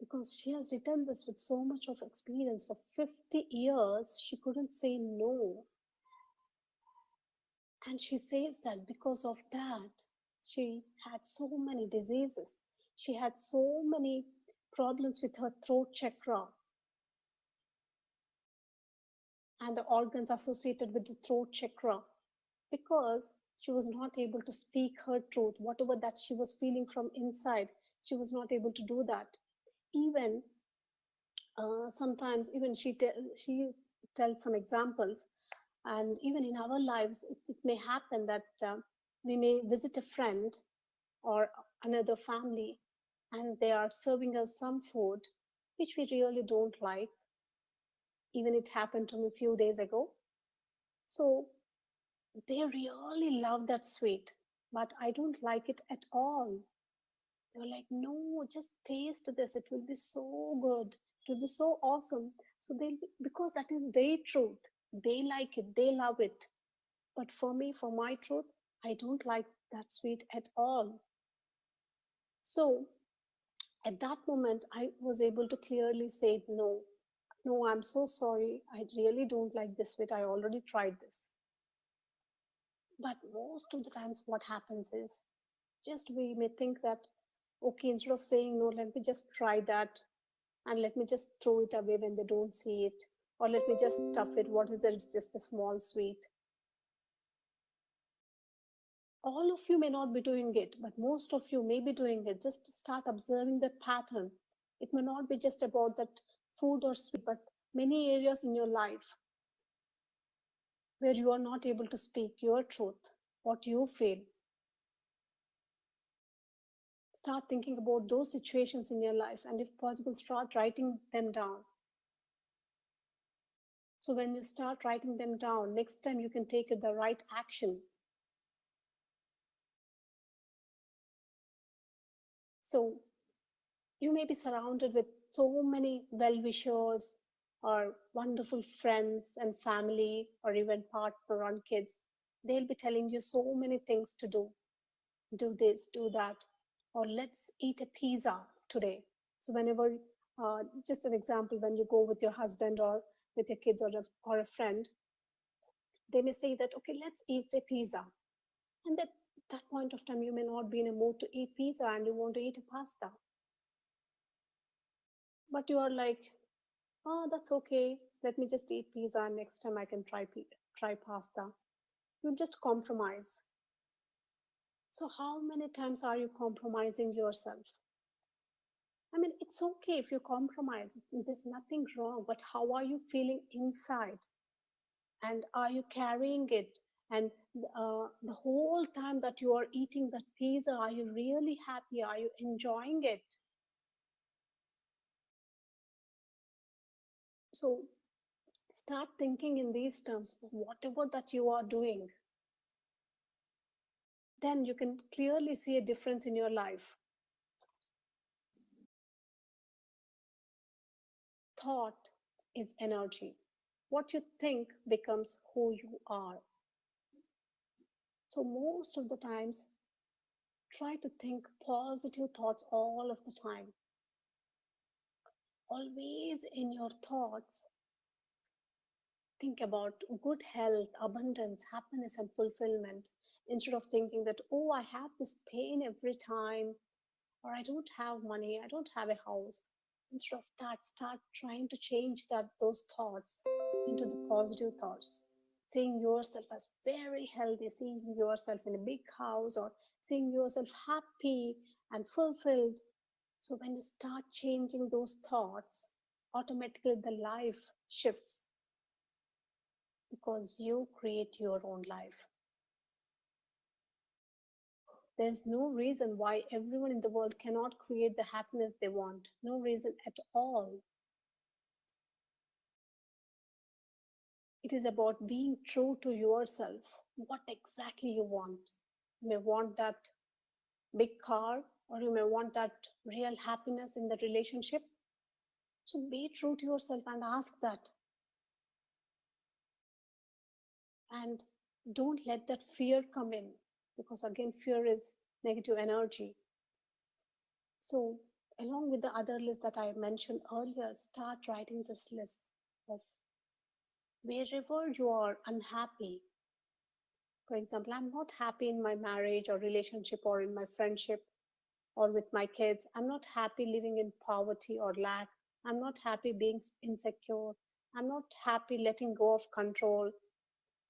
because she has written this with so much of experience. For 50 years, she couldn't say no. And she says that because of that, she had so many diseases. She had so many problems with her throat chakra and the organs associated with the throat chakra because she was not able to speak her truth, whatever that she was feeling from inside. She was not able to do that. Even sometimes, even she tells some examples, and even in our lives, it may happen that we may visit a friend or another family, and they are serving us some food which we really don't like. Even it happened to me a few days ago. So they really love that sweet, but I don't like it at all. They were like, no, just taste this. It will be so good. It will be so awesome. So because that is their truth. They like it. They love it. But for me, for my truth, I don't like that sweet at all. So at that moment, I was able to clearly say, no, no, I'm so sorry. I really don't like this sweet. I already tried this. But most of the times, what happens is just we may think that, okay, instead of saying no, let me just try that and let me just throw it away when they don't see it, or let me just stuff it. What is it? It's just a small sweet. All of you may not be doing it, but most of you may be doing it. Just start observing the pattern. It may not be just about that food or sweet, but many areas in your life where you are not able to speak your truth, what you feel. Start thinking about those situations in your life, and if possible, start writing them down. So when you start writing them down, next time you can take the right action. So you may be surrounded with so many well wishers or wonderful friends and family, or even partner and kids. They'll be telling you so many things to do this, do that, or let's eat a pizza today. So, whenever, just an example, when you go with your husband or with your kids or a friend, they may say that, okay, let's eat a pizza. And at that point of time, you may not be in a mood to eat pizza and you want to eat a pasta. But you are like, oh, that's okay. Let me just eat pizza and next time I can try pasta. You just compromise. So, how many times are you compromising yourself? I mean, it's okay if you compromise, there's nothing wrong, but how are you feeling inside? And are you carrying it? And the whole time that you are eating that pizza, are you really happy? Are you enjoying it? So start thinking in these terms, whatever that you are doing, then you can clearly see a difference in your life. Thought is energy. What you think becomes who you are. So most of the times, try to think positive thoughts all of the time. Always in your thoughts, think about good health, abundance, happiness, and fulfillment, instead of thinking that, oh, I have this pain every time, or I don't have money, I don't have a house. Instead of that, start trying to change those thoughts into the positive thoughts. Seeing yourself as very healthy, seeing yourself in a big house, or seeing yourself happy and fulfilled. So when you start changing those thoughts, automatically the life shifts because you create your own life. There's no reason why everyone in the world cannot create the happiness they want. No reason at all. It is about being true to yourself. What exactly you want. You may want that big car, or you may want that real happiness in the relationship. So be true to yourself and ask that. And don't let that fear come in, because again, fear is negative energy. So, along with the other list that I mentioned earlier, start writing this list of wherever you are unhappy. For example, I'm not happy in my marriage or relationship or in my friendship or with my kids. I'm not happy living in poverty or lack. I'm not happy being insecure. I'm not happy letting go of control.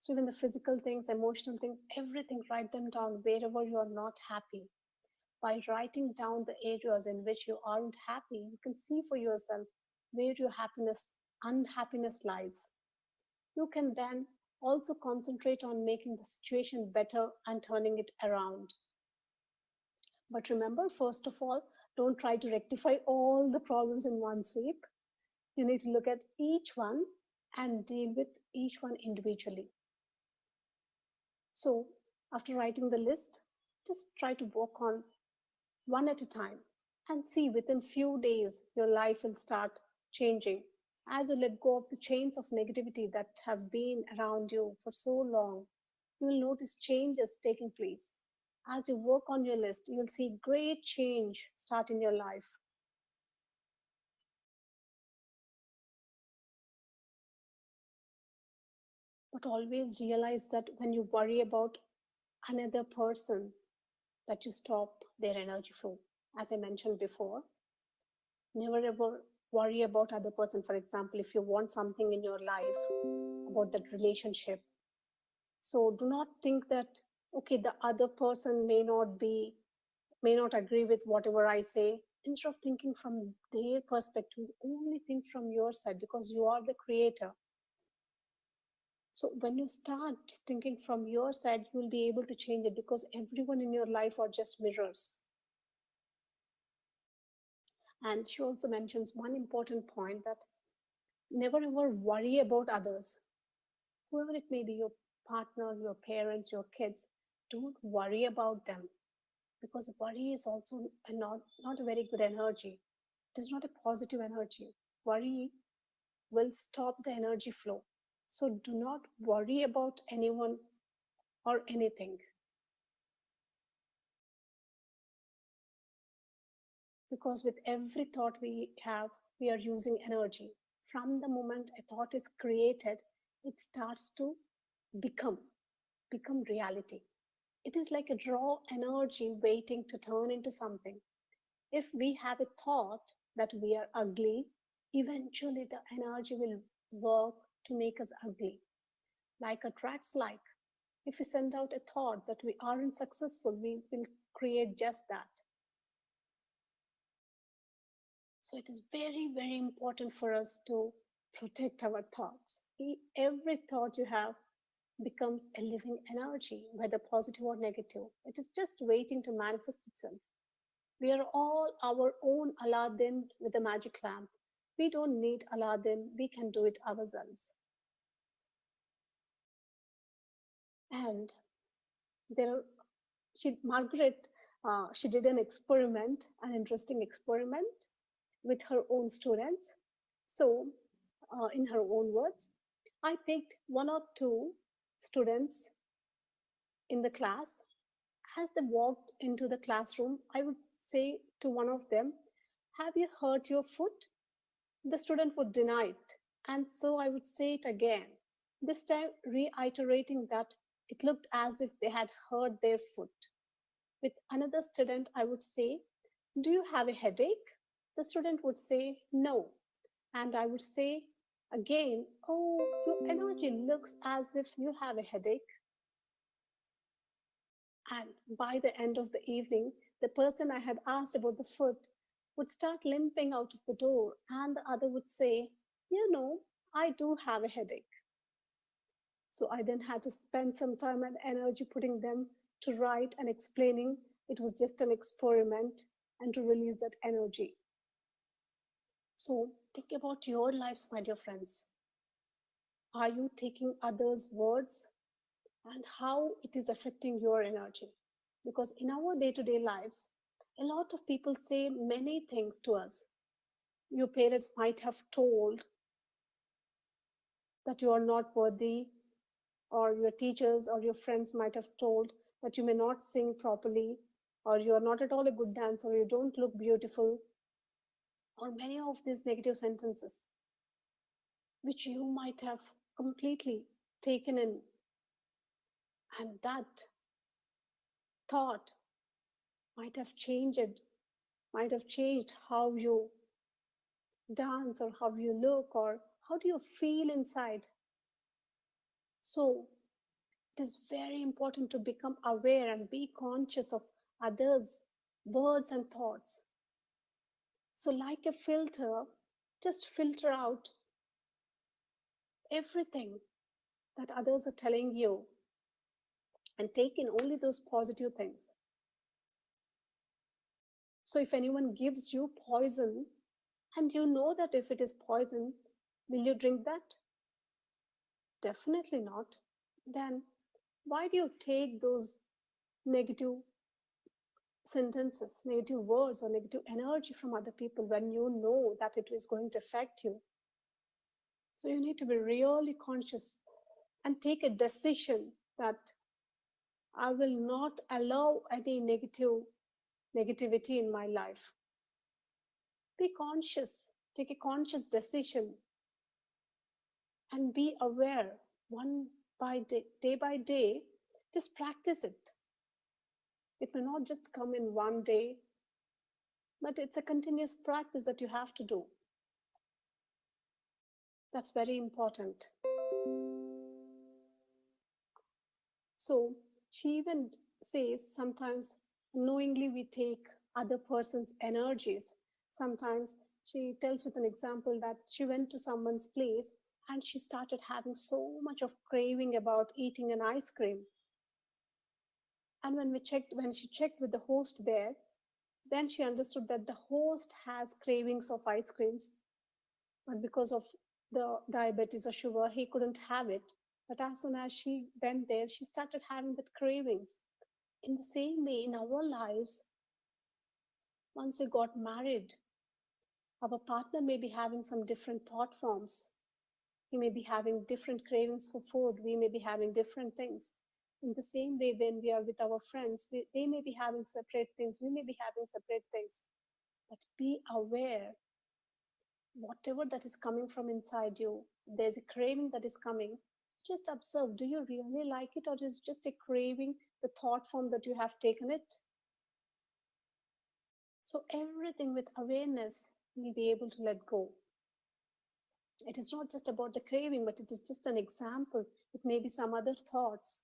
So, even the physical things, emotional things, everything, write them down wherever you are not happy. By writing down the areas in which you aren't happy, you can see for yourself where your unhappiness lies. You can then also concentrate on making the situation better and turning it around. But remember, first of all, don't try to rectify all the problems in one sweep. You need to look at each one and deal with each one individually. So, after writing the list, just try to work on one at a time and see within few days your life will start changing. As you let go of the chains of negativity that have been around you for so long, you will notice changes taking place. As you work on your list, you will see great change start in your life. But always realize that when you worry about another person that you stop their energy flow. As I mentioned before, never ever worry about other person. For example, if you want something in your life about that relationship, so do not think that okay, the other person may not agree with whatever I say. Instead of thinking from their perspective, only think from your side because you are the creator. So when you start thinking from your side, you will be able to change it because everyone in your life are just mirrors. And she also mentions one important point that never ever worry about others, whoever it may be, your partner, your parents, your kids. Don't worry about them because worry is also not a very good energy. It is not a positive energy. Worry will stop the energy flow. So do not worry about anyone or anything because with every thought we have, we are using energy. From the moment a thought is created, it starts to become become reality. It is like a raw energy waiting to turn into something. If we have a thought that we are ugly, eventually the energy will work to make us ugly. Like attracts like. If we send out a thought that we aren't successful, we will create just that. So it is very, very important for us to protect our thoughts. Every thought you have becomes a living energy, whether positive or negative. It is just waiting to manifest itself. We are all our own Aladdin with a magic lamp. We don't need Aladdin, we can do it ourselves. And there, Margaret, she did an experiment, an interesting experiment with her own students. So, in her own words, I picked one or two students in the class. As they walked into the classroom, I would say to one of them, have you hurt your foot? The student would deny it. And so I would say it again, this time reiterating that it looked as if they had hurt their foot. With another student, I would say, do you have a headache? The student would say, no. And I would say again, oh, your energy looks as if you have a headache. And by the end of the evening, the person I had asked about the foot would start limping out of the door, and the other would say, you know, I do have a headache. So I then had to spend some time and energy putting them to write and explaining it was just an experiment and to release that energy. So think about your lives, my dear friends. Are you taking others' words and how it is affecting your energy? Because in our day to day lives, a lot of people say many things to us. Your parents might have told that you are not worthy, or your teachers or your friends might have told that you may not sing properly, or you are not at all a good dancer, or you don't look beautiful, or many of these negative sentences which you might have completely taken in. And that thought might have changed, might have changed how you dance or how you look or how do you feel inside. So it is very important to become aware and be conscious of others' words and thoughts. So, like a filter, just filter out everything that others are telling you and take in only those positive things. So, if anyone gives you poison and you know that if it is poison, will you drink that? Definitely not. Then why do you take those negative sentences, negative words, or negative energy from other people when you know that it is going to affect you? So you need to be really conscious and take a decision that I will not allow any negativity in my life. Be conscious, take a conscious decision, and be aware one by day by day. Just practice it. It may not just come in one day, but it's a continuous practice that you have to do. That's very important. So she even says sometimes knowingly we take other person's energies. Sometimes she tells with an example that she went to someone's place and she started having so much of craving about eating an ice cream. And when she checked with the host there, then she understood that the host has cravings of ice creams, but because of the diabetes or sugar, he couldn't have it. But as soon as she went there, she started having that cravings. In the same way, in our lives, once we got married, our partner may be having some different thought forms. He may be having different cravings for food. We may be having different things. In the same way, when we are with our friends, they may be having separate things. We may be having separate things. But be aware, whatever that is coming from inside you, there's a craving that is coming. Just observe, do you really like it, or is it just a craving, the thought form that you have taken it? So everything with awareness, you'll be able to let go. It is not just about the craving, but it is just an example. It may be some other thoughts.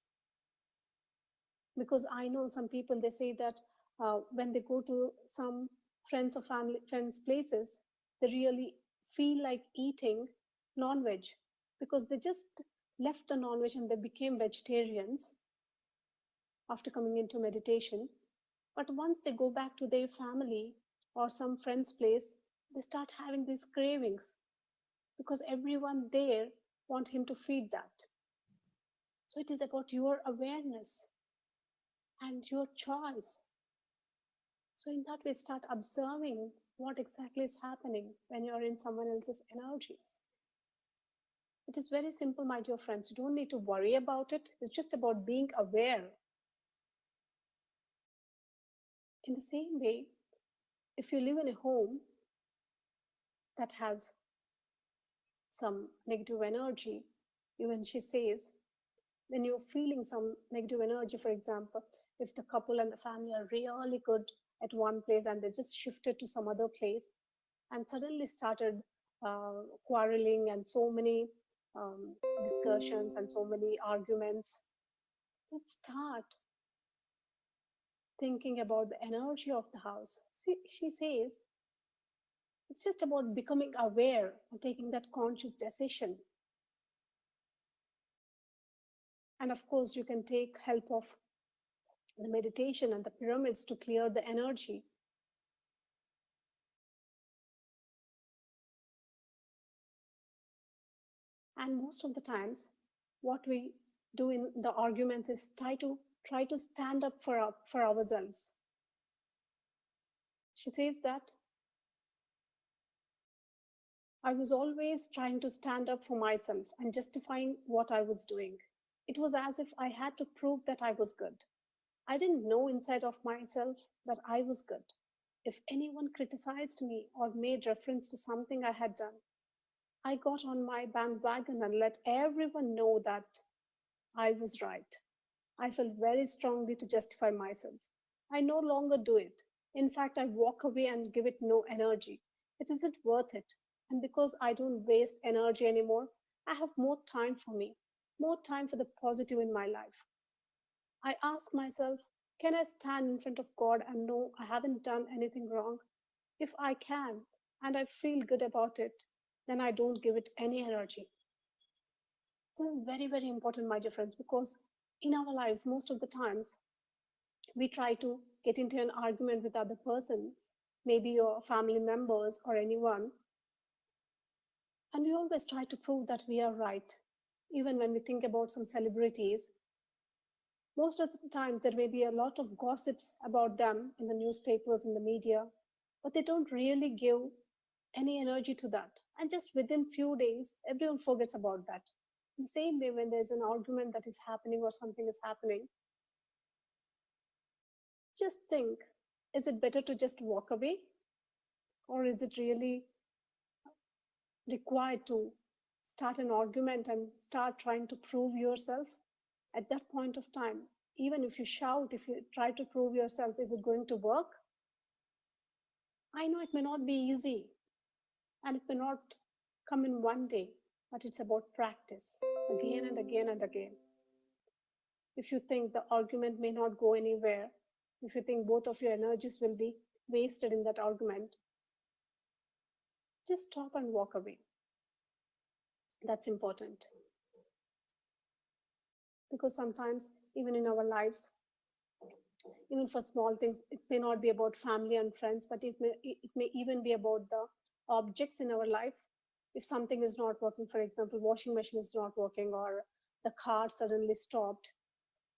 Because I know some people, they say that when they go to some friends or family friends places, they really feel like eating non-veg because they just left the non-veg and they became vegetarians after coming into meditation. But once they go back to their family or some friend's place, they start having these cravings because everyone there want him to feed that. So it is about your awareness and your choice. So in that way, start observing what exactly is happening when you're in someone else's energy. It is very simple, my dear friends. You don't need to worry about it. It's just about being aware. In the same way, if you live in a home that has some negative energy, even she says, when you're feeling some negative energy, for example, if the couple and the family are really good at one place and they just shifted to some other place and suddenly started quarreling and so many discussions and so many arguments, let's start thinking about the energy of the house. See, she says it's just about becoming aware and taking that conscious decision. And of course, you can take help of the meditation and the pyramids to clear the energy. And most of the times, what we do in the arguments is try to stand up for ourselves. She says that I was always trying to stand up for myself and justifying what I was doing. It was as if I had to prove that I was good. I didn't know inside of myself that I was good. If anyone criticized me or made reference to something I had done, I got on my bandwagon and let everyone know that I was right. I felt very strongly to justify myself. I no longer do it. In fact, I walk away and give it no energy. It isn't worth it. And because I don't waste energy anymore, I have more time for me, more time for the positive in my life. I ask myself, can I stand in front of God and know I haven't done anything wrong? If I can, and I feel good about it, then I don't give it any energy. This is very, very important, my dear friends, because in our lives, most of the times, we try to get into an argument with other persons, maybe your family members or anyone, and we always try to prove that we are right. Even when we think about some celebrities, most of the time there may be a lot of gossips about them in the newspapers, in the media, but they don't really give any energy to that. And just within few days, everyone forgets about that. In the same way, when there's an argument that is happening or something is happening, just think, is it better to just walk away? Or is it really required to start an argument and start trying to prove yourself at that point of time? Even if you shout, if you try to prove yourself, is it going to work? I know it may not be easy and it may not come in one day, but it's about practice again and again and again. If you think the argument may not go anywhere, if you think both of your energies will be wasted in that argument, just stop and walk away. That's important because sometimes, even in our lives, even for small things, it may not be about family and friends, but it may even be about the objects in our life. If something is not working, for example, washing machine is not working, or the car suddenly stopped,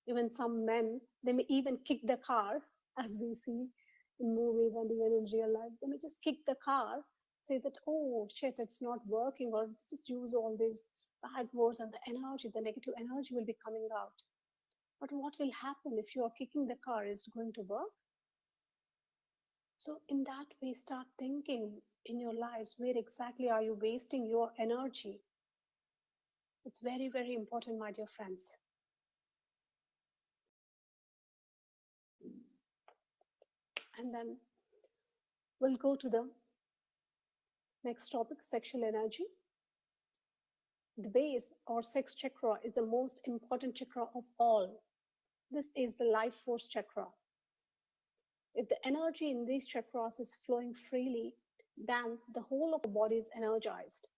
even some men, they may even kick the car, as we see in movies and even in real life. They may just kick the car, say that, oh shit, it's not working, or just use all these bad words, and the energy, the negative energy will be coming out. But what will happen if you are kicking the car? Is it going to work? So, in that way, start thinking in your lives, where exactly are you wasting your energy? It's very, very important, my dear friends. And then we'll go to the next topic, sexual energy. The base or sex chakra is the most important chakra of all. This is the life force chakra. If the energy in these chakras is flowing freely, then the whole of the body is energized.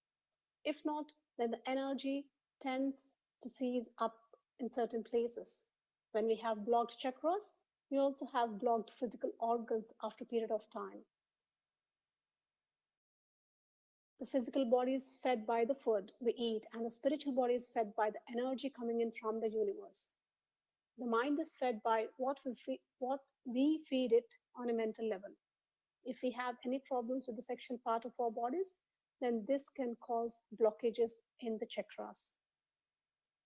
If not, then the energy tends to seize up in certain places. When we have blocked chakras, we also have blocked physical organs after a period of time. The physical body is fed by the food we eat, and the spiritual body is fed by the energy coming in from the universe. The mind is fed by what we feed it on a mental level. If we have any problems with the sexual part of our bodies, then this can cause blockages in the chakras.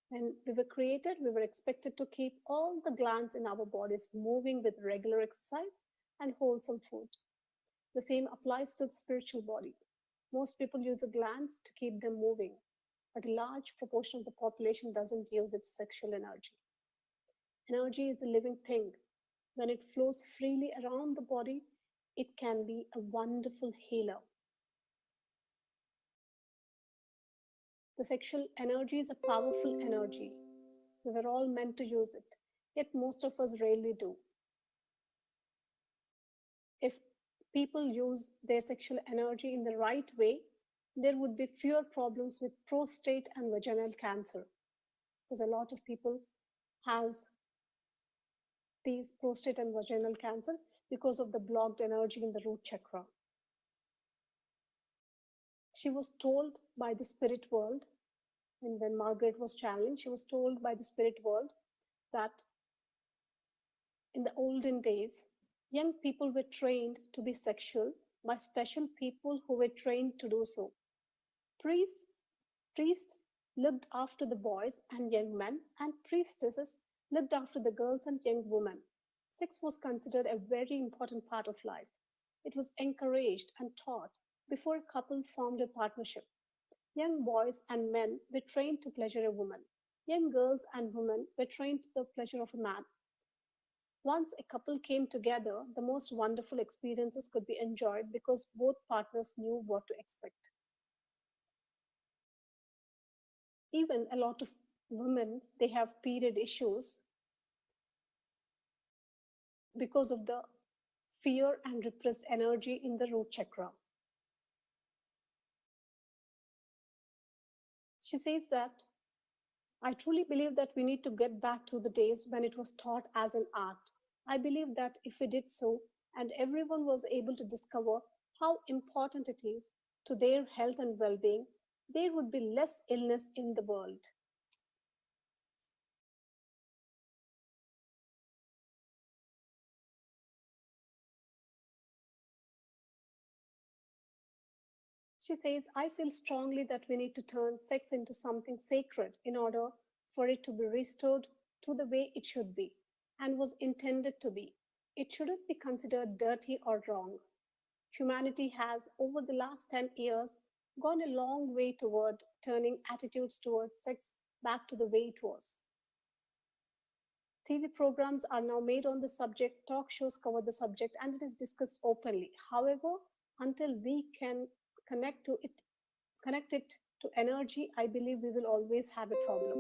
When we were created, we were expected to keep all the glands in our bodies moving with regular exercise and wholesome food. The same applies to the spiritual body. Most people use the glands to keep them moving, but a large proportion of the population doesn't use its sexual energy. Energy is a living thing. When it flows freely around the body, it can be a wonderful healer. The sexual energy is a powerful energy. We were all meant to use it, yet most of us rarely do. If people use their sexual energy in the right way, there would be fewer problems with prostate and vaginal cancer, because a lot of people has these prostate and vaginal cancer because of the blocked energy in the root chakra. She was told by the spirit world, and when Margaret was challenged, she was told by the spirit world that in the olden days, young people were trained to be sexual by special people who were trained to do so. Priests, priests looked after the boys and young men, and priestesses looked after the girls and young women. Sex was considered a very important part of life. It was encouraged and taught before a couple formed a partnership. Young boys and men were trained to pleasure a woman. Young girls and women were trained to the pleasure of a man. Once a couple came together, the most wonderful experiences could be enjoyed because both partners knew what to expect. Even a lot of women, they have period issues because of the fear and repressed energy in the root chakra. She says that I truly believe that we need to get back to the days when it was taught as an art. I believe that if we did so, and everyone was able to discover how important it is to their health and well being, there would be less illness in the world. She says, I feel strongly that we need to turn sex into something sacred in order for it to be restored to the way it should be and was intended to be. It shouldn't be considered dirty or wrong. Humanity has, over the last 10 years, gone a long way toward turning attitudes towards sex back to the way it was. TV programs are now made on the subject, talk shows cover the subject, and it is discussed openly. However, until we can connect to it, connect it to energy, I believe we will always have a problem.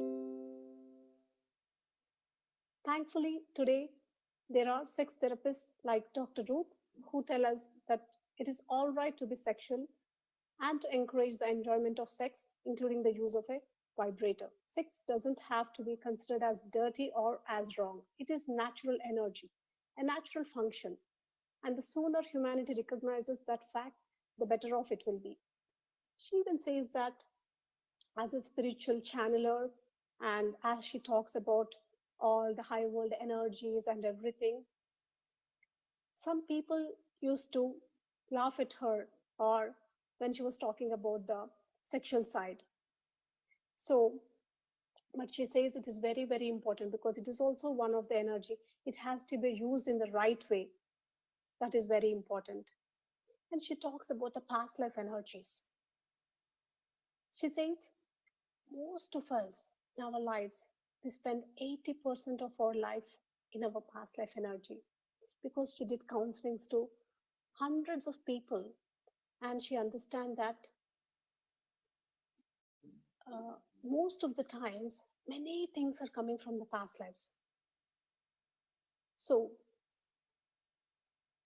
Thankfully, today there are sex therapists like Dr. Ruth who tell us that it is all right to be sexual and to encourage the enjoyment of sex, including the use of a vibrator. Sex doesn't have to be considered as dirty or as wrong. It is natural energy, a natural function. And the sooner humanity recognizes that fact, the better off it will be. She even says that as a spiritual channeler, and as she talks about all the high world energies and everything, some people used to laugh at her or when she was talking about the sexual side. So, but she says it is very, very important because it is also one of the energy. It has to be used in the right way. That is very important. And she talks about the past life energies. She says most of us in our lives, we spend 80% of our life in our past life energy because she did counselings to hundreds of people and she understands that uh, most of the times many things are coming from the past lives. So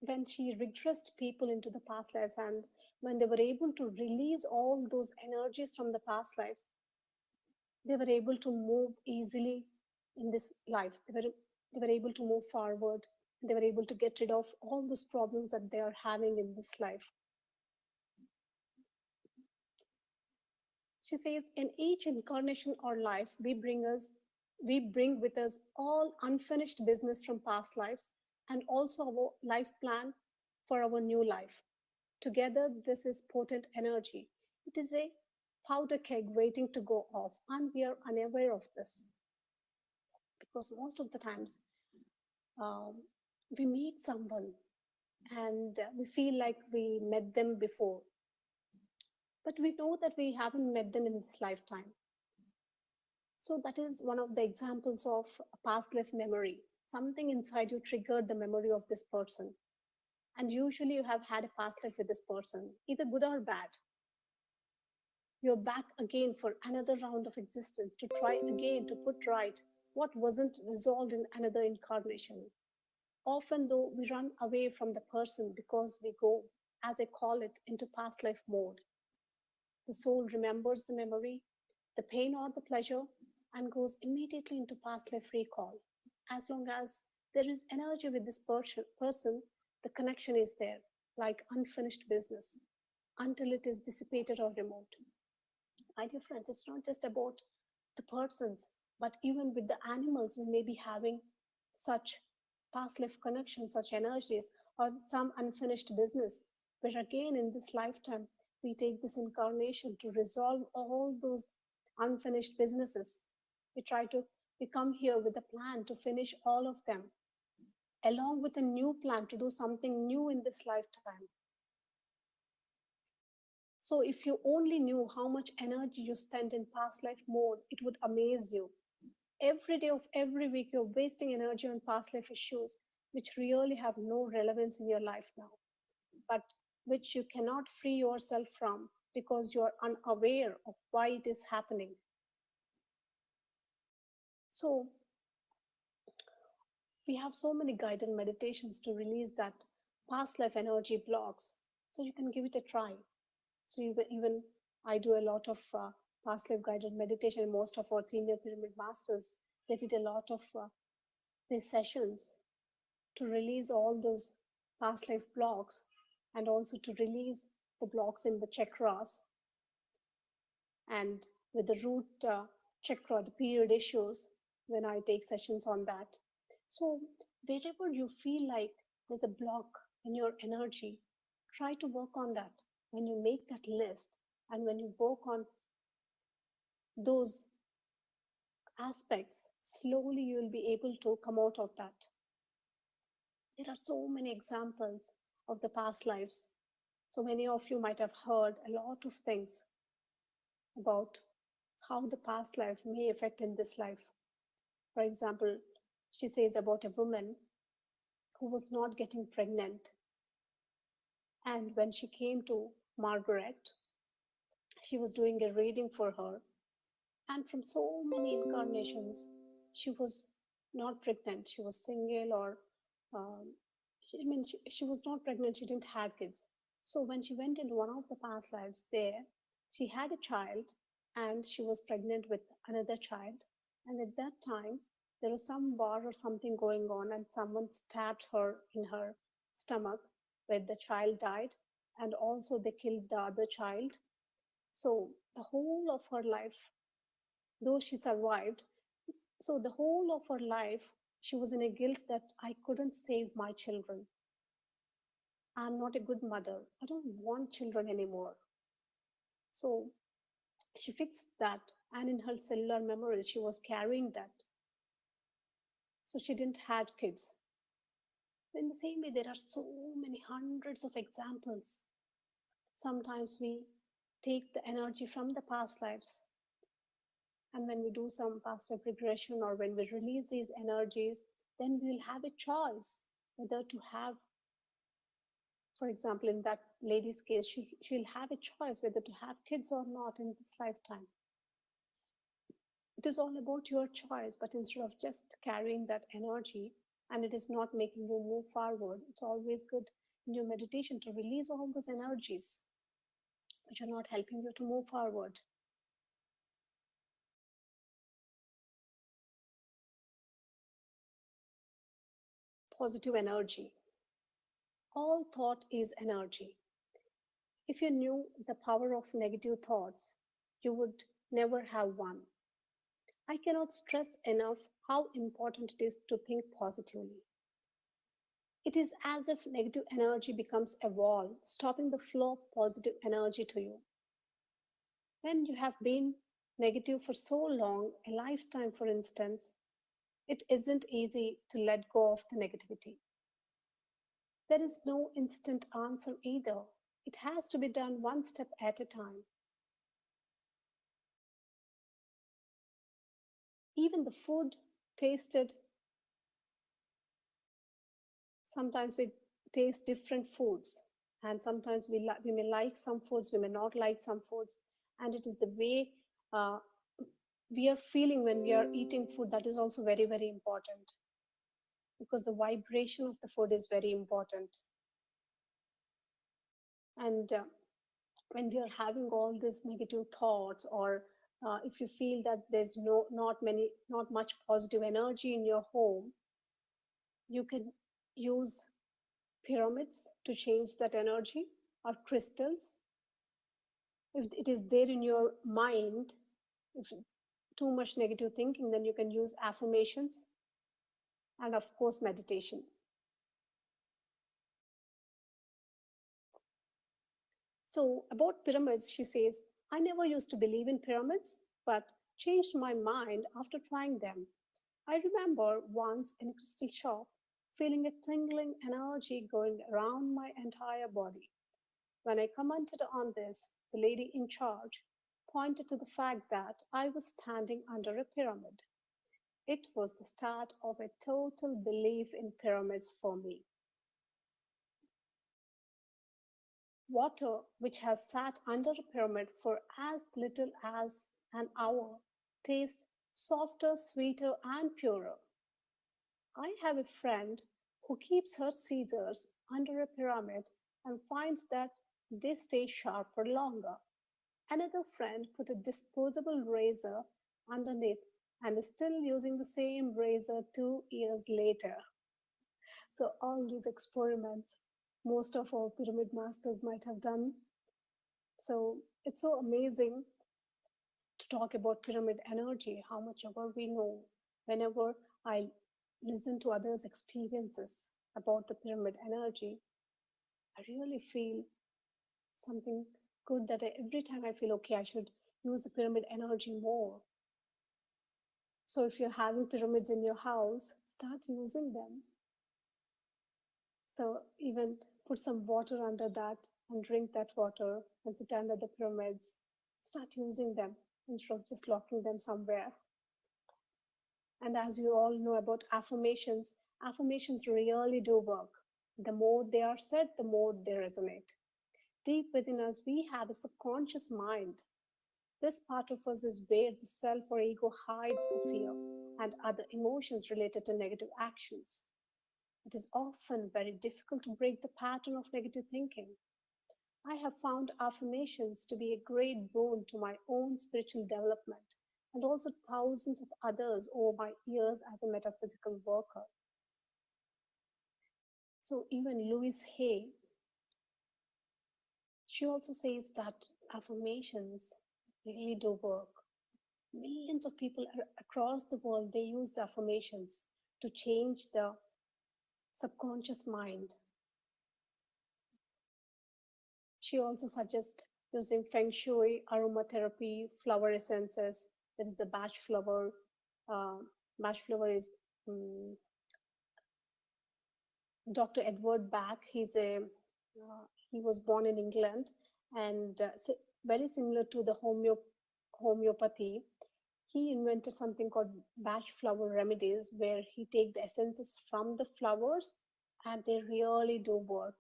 when she regressed people into the past lives and when they were able to release all those energies from the past lives, they were able to move easily in this life. They were able to move forward. They were able to get rid of all those problems that they are having in this life. She says, in each incarnation or life, we bring with us all unfinished business from past lives and also our life plan for our new life. Together, this is potent energy. It is a powder keg waiting to go off, and we are unaware of this because most of the times um, we meet someone and we feel like we met them before, but we know that we haven't met them in this lifetime. So that is one of the examples of past life memory. Something inside you triggered the memory of this person. And usually you have had a past life with this person, either good or bad. You're back again for another round of existence to try again to put right what wasn't resolved in another incarnation. Often, though, we run away from the person because we go, as I call it, into past life mode. The soul remembers the memory, the pain or the pleasure, and goes immediately into past life recall. As long as there is energy with this person, the connection is there, like unfinished business, until it is dissipated or removed. My dear friends, it's not just about the persons, but even with the animals, we may be having such past life connections, such energies, or some unfinished business, where again in this lifetime, we take this incarnation to resolve all those unfinished businesses. We try to, we come here with a plan to finish all of them, along with a new plan to do something new in this lifetime. So if you only knew how much energy you spent in past life mode, it would amaze you. Every day of every week, you're wasting energy on past life issues, which really have no relevance in your life now, but which you cannot free yourself from because you are unaware of why it is happening. So we have so many guided meditations to release that past life energy blocks. So you can give it a try. So even I do a lot of past life guided meditation. Most of our senior pyramid masters, they did a lot of these sessions to release all those past life blocks and also to release the blocks in the chakras and with the root chakra, the period issues, when I take sessions on that. So, wherever you feel like there's a block in your energy, try to work on that. When you make that list and when you work on those aspects, slowly you will be able to come out of that. There are so many examples of the past lives. So many of you might have heard a lot of things about how the past life may affect in this life. For example, She says about a woman who was not getting pregnant. And when she came to Margaret, she was doing a reading for her. And from so many incarnations, she was not pregnant. She was single, or she was not pregnant. She didn't have kids. So when she went into one of the past lives there, she had a child and she was pregnant with another child. And at that time, there was some war or something going on, and someone stabbed her in her stomach where the child died. And also, they killed the other child. So the whole of her life, though she survived, so the whole of her life, she was in a guilt that I couldn't save my children. I'm not a good mother. I don't want children anymore. So she fixed that, and in her cellular memories, she was carrying that. So she didn't had kids. In the same way, there are so many hundreds of examples. Sometimes we take the energy from the past lives, and when we do some past life regression or when we release these energies, then we will have a choice whether to have, for example, in that lady's case, she'll have a choice whether to have kids or not in this lifetime. It is all about your choice, but instead of just carrying that energy and it is not making you move forward, it's always good in your meditation to release all those energies which are not helping you to move forward. Positive energy. All thought is energy. If you knew the power of negative thoughts, you would never have one. I cannot stress enough how important it is to think positively. It is as if negative energy becomes a wall, stopping the flow of positive energy to you. When you have been negative for so long, a lifetime for instance, it isn't easy to let go of the negativity. There is no instant answer either. It has to be done one step at a time. Even the food tasted, sometimes we taste different foods, and sometimes we may like some foods, we may not like some foods, and it is the way uh, we are feeling when we are eating food that is also very, very important, because the vibration of the food is very important. And when we are having all these negative thoughts, or if you feel that there's not much positive energy in your home, you can use pyramids to change that energy, or crystals. If it is there in your mind, if too much negative thinking, then you can use affirmations and, of course, meditation. So, about pyramids, she says, I never used to believe in pyramids, but changed my mind after trying them. I remember once in a crystal shop feeling a tingling energy going around my entire body. When I commented on this, the lady in charge pointed to the fact that I was standing under a pyramid. It was the start of a total belief in pyramids for me. Water, which has sat under a pyramid for as little as an hour, tastes softer, sweeter, and purer. I have a friend who keeps her scissors under a pyramid and finds that they stay sharper longer. Another friend put a disposable razor underneath and is still using the same razor 2 years later. So, all these experiments, most of our pyramid masters might have done. So, it's so amazing to talk about pyramid energy, how much ever we know. Whenever I listen to others' experiences about the pyramid energy, I really feel something good that every time I feel okay, I should use the pyramid energy more. So if you're having pyramids in your house, start using them. So even put some water under that and drink that water and sit under the pyramids. Start using them instead of just locking them somewhere. And as you all know about affirmations, affirmations really do work. The more they are said, the more they resonate. Deep within us, we have a subconscious mind. This part of us is where the self or ego hides the fear and other emotions related to negative actions. It is often very difficult to break the pattern of negative thinking. I have found affirmations to be a great boon to my own spiritual development and also thousands of others over my years as a metaphysical worker. So even Louise Hay, she also says that affirmations really do work. Millions of people across the world, they use the affirmations to change the subconscious mind. She also suggests using feng shui, aromatherapy, flower essences. There is the Bach flower. Uh, Bach flower is Dr. Edward Bach. He was born in England, and very similar to the homeopathy. He invented something called Bach flower remedies, where he take the essences from the flowers, and they really do work,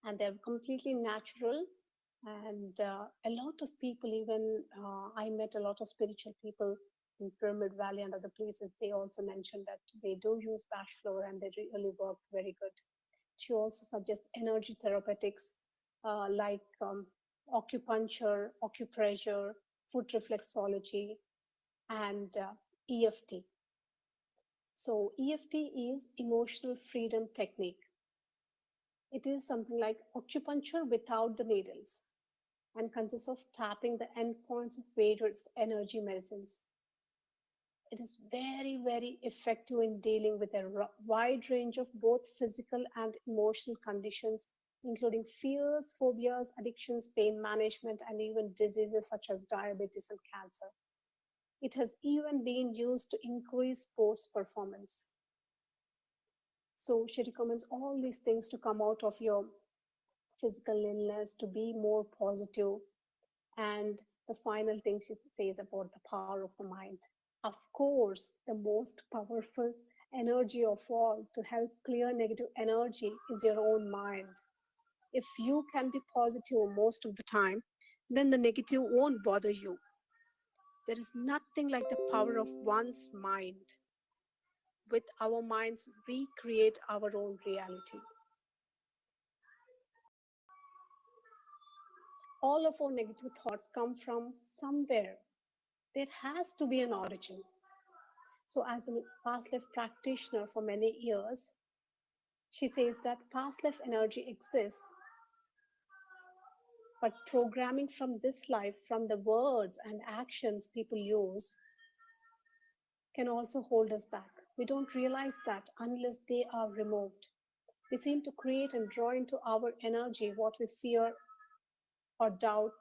and they're completely natural. And a lot of people, even I met a lot of spiritual people in Pyramid Valley and other places, they also mentioned that they do use Bach flower and they really work very good. She also suggests energy therapeutics, like acupuncture, acupressure, foot reflexology, and EFT. So EFT is emotional freedom technique. It is something like acupuncture without the needles and consists of tapping the endpoints of various energy medicines. It is very, very effective in dealing with a wide range of both physical and emotional conditions, including fears, phobias, addictions, pain management, and even diseases such as diabetes and cancer. It has even been used to increase sports performance. So she recommends all these things to come out of your physical illness, to be more positive. And the final thing she says about the power of the mind. Of course, the most powerful energy of all to help clear negative energy is your own mind. If you can be positive most of the time, then the negative won't bother you. There is nothing like the power of one's mind. With our minds, we create our own reality. All of our negative thoughts come from somewhere. There has to be an origin. So, as a past life practitioner for many years, she says that past life energy exists, but programming from this life, from the words and actions people use, can also hold us back. We don't realize that unless they are removed. We seem to create and draw into our energy what we fear or doubt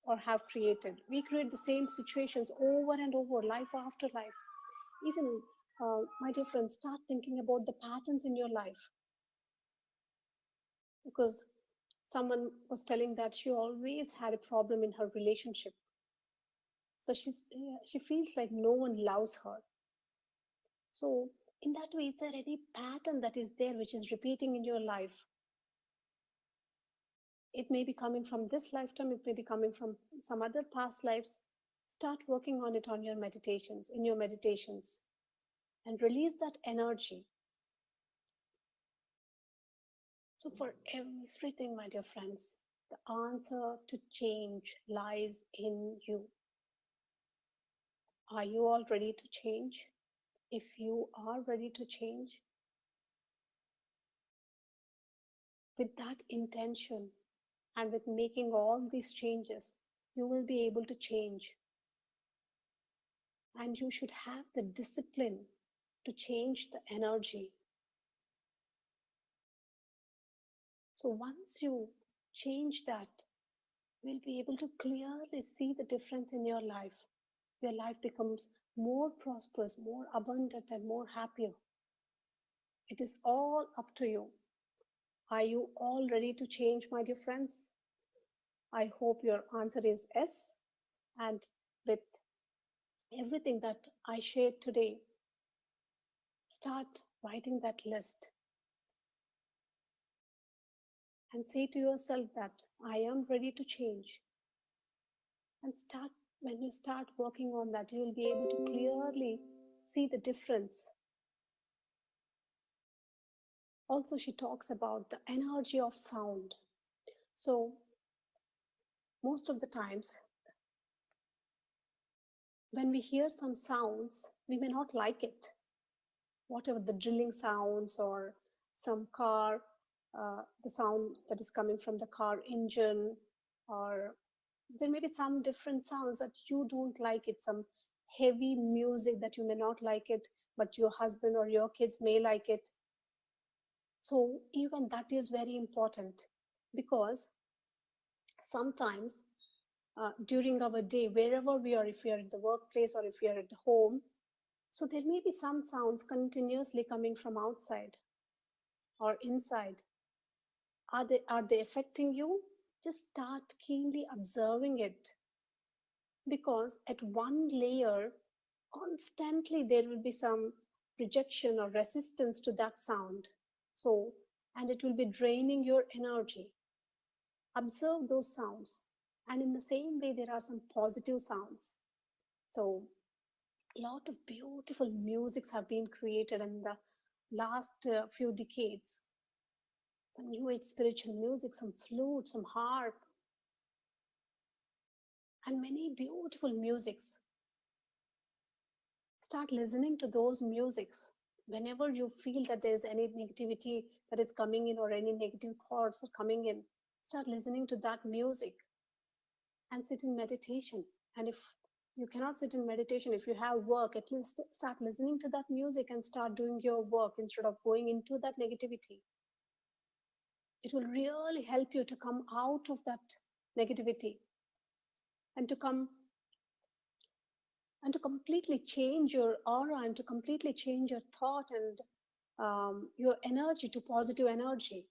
or have created. We create the same situations over and over, life after life. Even, my dear friends, start thinking about the patterns in your life, because someone was telling that she always had a problem in her relationship. So she feels like no one loves her. So in that way, is there any pattern that is there which is repeating in your life? It may be coming from this lifetime, it may be coming from some other past lives. Start working on it on your meditations, in your meditations, and release that energy. So, for everything, my dear friends, the answer to change lies in you. Are you all ready to change? If you are ready to change, with that intention and with making all these changes, you will be able to change. And you should have the discipline to change the energy. So once you change that, you'll be able to clearly see the difference in your life. Your life becomes more prosperous, more abundant, and more happier. It is all up to you. Are you all ready to change, my dear friends? I hope your answer is yes. And with Everything that I shared today, start writing that list and say to yourself that I am ready to change. And start when you start working on that, you will be able to clearly see the difference. Also, she talks about the energy of sound. So, most of the times, when we hear some sounds, we may not like it, whatever the drilling sounds or some car, the sound that is coming from the car engine, or there may be some different sounds that you don't like it, some heavy music that you may not like it, but your husband or your kids may like it. So, even that is very important because sometimes during our day, wherever we are, if we are at the workplace or if we are at home, so there may be some sounds continuously coming from outside or inside. Are they affecting you? Just start keenly observing it, because at one layer, constantly there will be some rejection or resistance to that sound. So, and it will be draining your energy. Observe those sounds. And in the same way, there are some positive sounds. So, a lot of beautiful musics have been created in the last few decades. Some new age spiritual music, some flute, some harp, and many beautiful musics. Start listening to those musics. Whenever you feel that there's any negativity that is coming in or any negative thoughts are coming in, start listening to that music and sit in meditation. And if you cannot sit in meditation, if you have work, at least start listening to that music and start doing your work instead of going into that negativity. It will really help you to come out of that negativity and to completely change your aura and to completely change your thought and your energy to positive energy.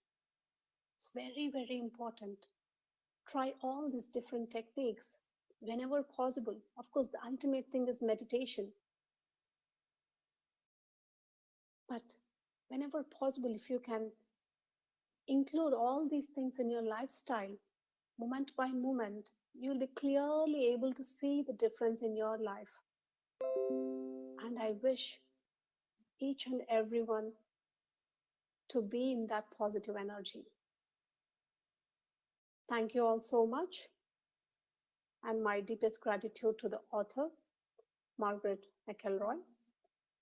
It's very, very important. Try all these different techniques whenever possible. Of course, the ultimate thing is meditation. But whenever possible, if you can include all these things in your lifestyle, moment by moment, you'll be clearly able to see the difference in your life. And I wish each and everyone to be in that positive energy. Thank you all so much. And my deepest gratitude to the author, Margaret McElroy.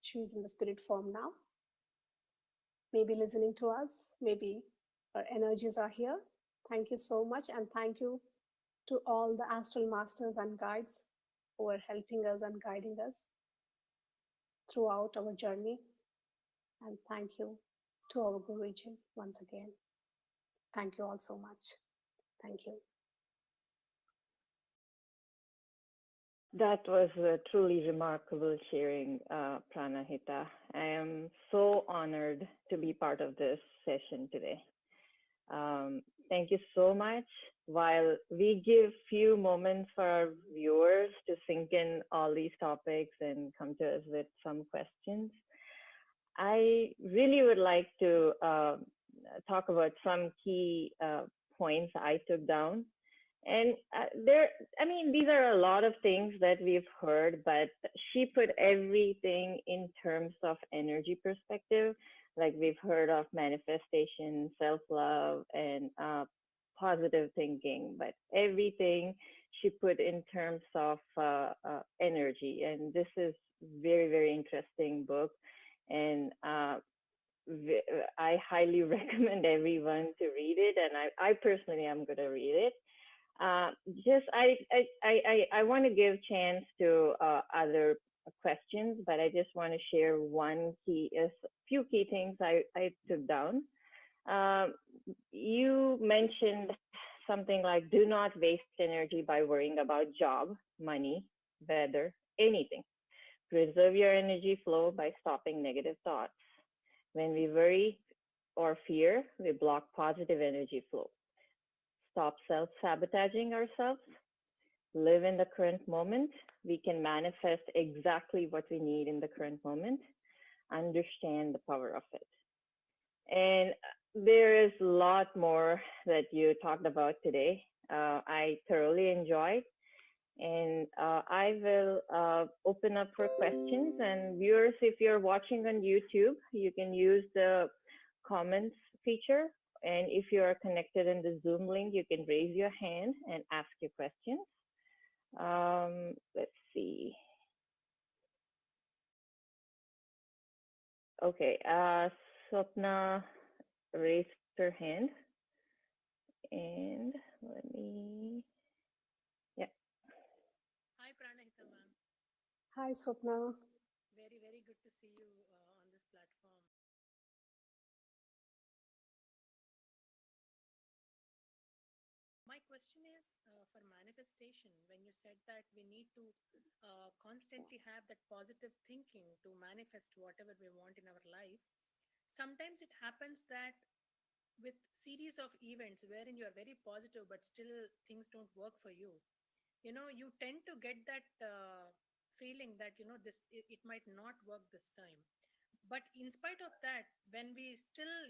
She's in the spirit form now, maybe listening to us, maybe her energies are here. Thank you so much. And thank you to all the astral masters and guides who are helping us and guiding us throughout our journey. And thank you to our Guruji once again. Thank you all so much. Thank you. That was a truly remarkable sharing, Pranahita. I am so honored to be part of this session today. Thank you so much. While we give few moments for our viewers to sink in all these topics and come to us with some questions, I really would like to talk about some key points I took down. And these are a lot of things that we've heard, but she put everything in terms of energy perspective. Like we've heard of manifestation, self-love, and positive thinking, but everything she put in terms of energy. And this is very, very interesting book. And I highly recommend everyone to read it. And I personally am going to read it. I want to give chance to other questions, but I just want to share a few key things I took down. You mentioned something like, do not waste energy by worrying about job, money, weather, anything. Preserve your energy flow by stopping negative thoughts. When we worry or fear, we block positive energy flow. Stop self-sabotaging ourselves. live in the current moment, we can manifest exactly what we need in the current moment, understand the power of it. And there is a lot more that you talked about today. I thoroughly enjoyed, and I will open up for questions. And viewers, if you're watching on YouTube, you can use the comments feature. And if you are connected in the Zoom link, you can raise your hand and ask your questions. Let's see. Okay, Swapna raised her hand, and let me, yeah. Hi, Pranahitha ma'am. Hi, Swapna. Very, very good to see you on this platform. My question is for manifestation, when you said that we need to constantly have that positive thinking to manifest whatever we want in our life, sometimes it happens that with series of events wherein you are very positive but still things don't work for you, you tend to get that feeling that it might not work this time. But in spite of that, when we still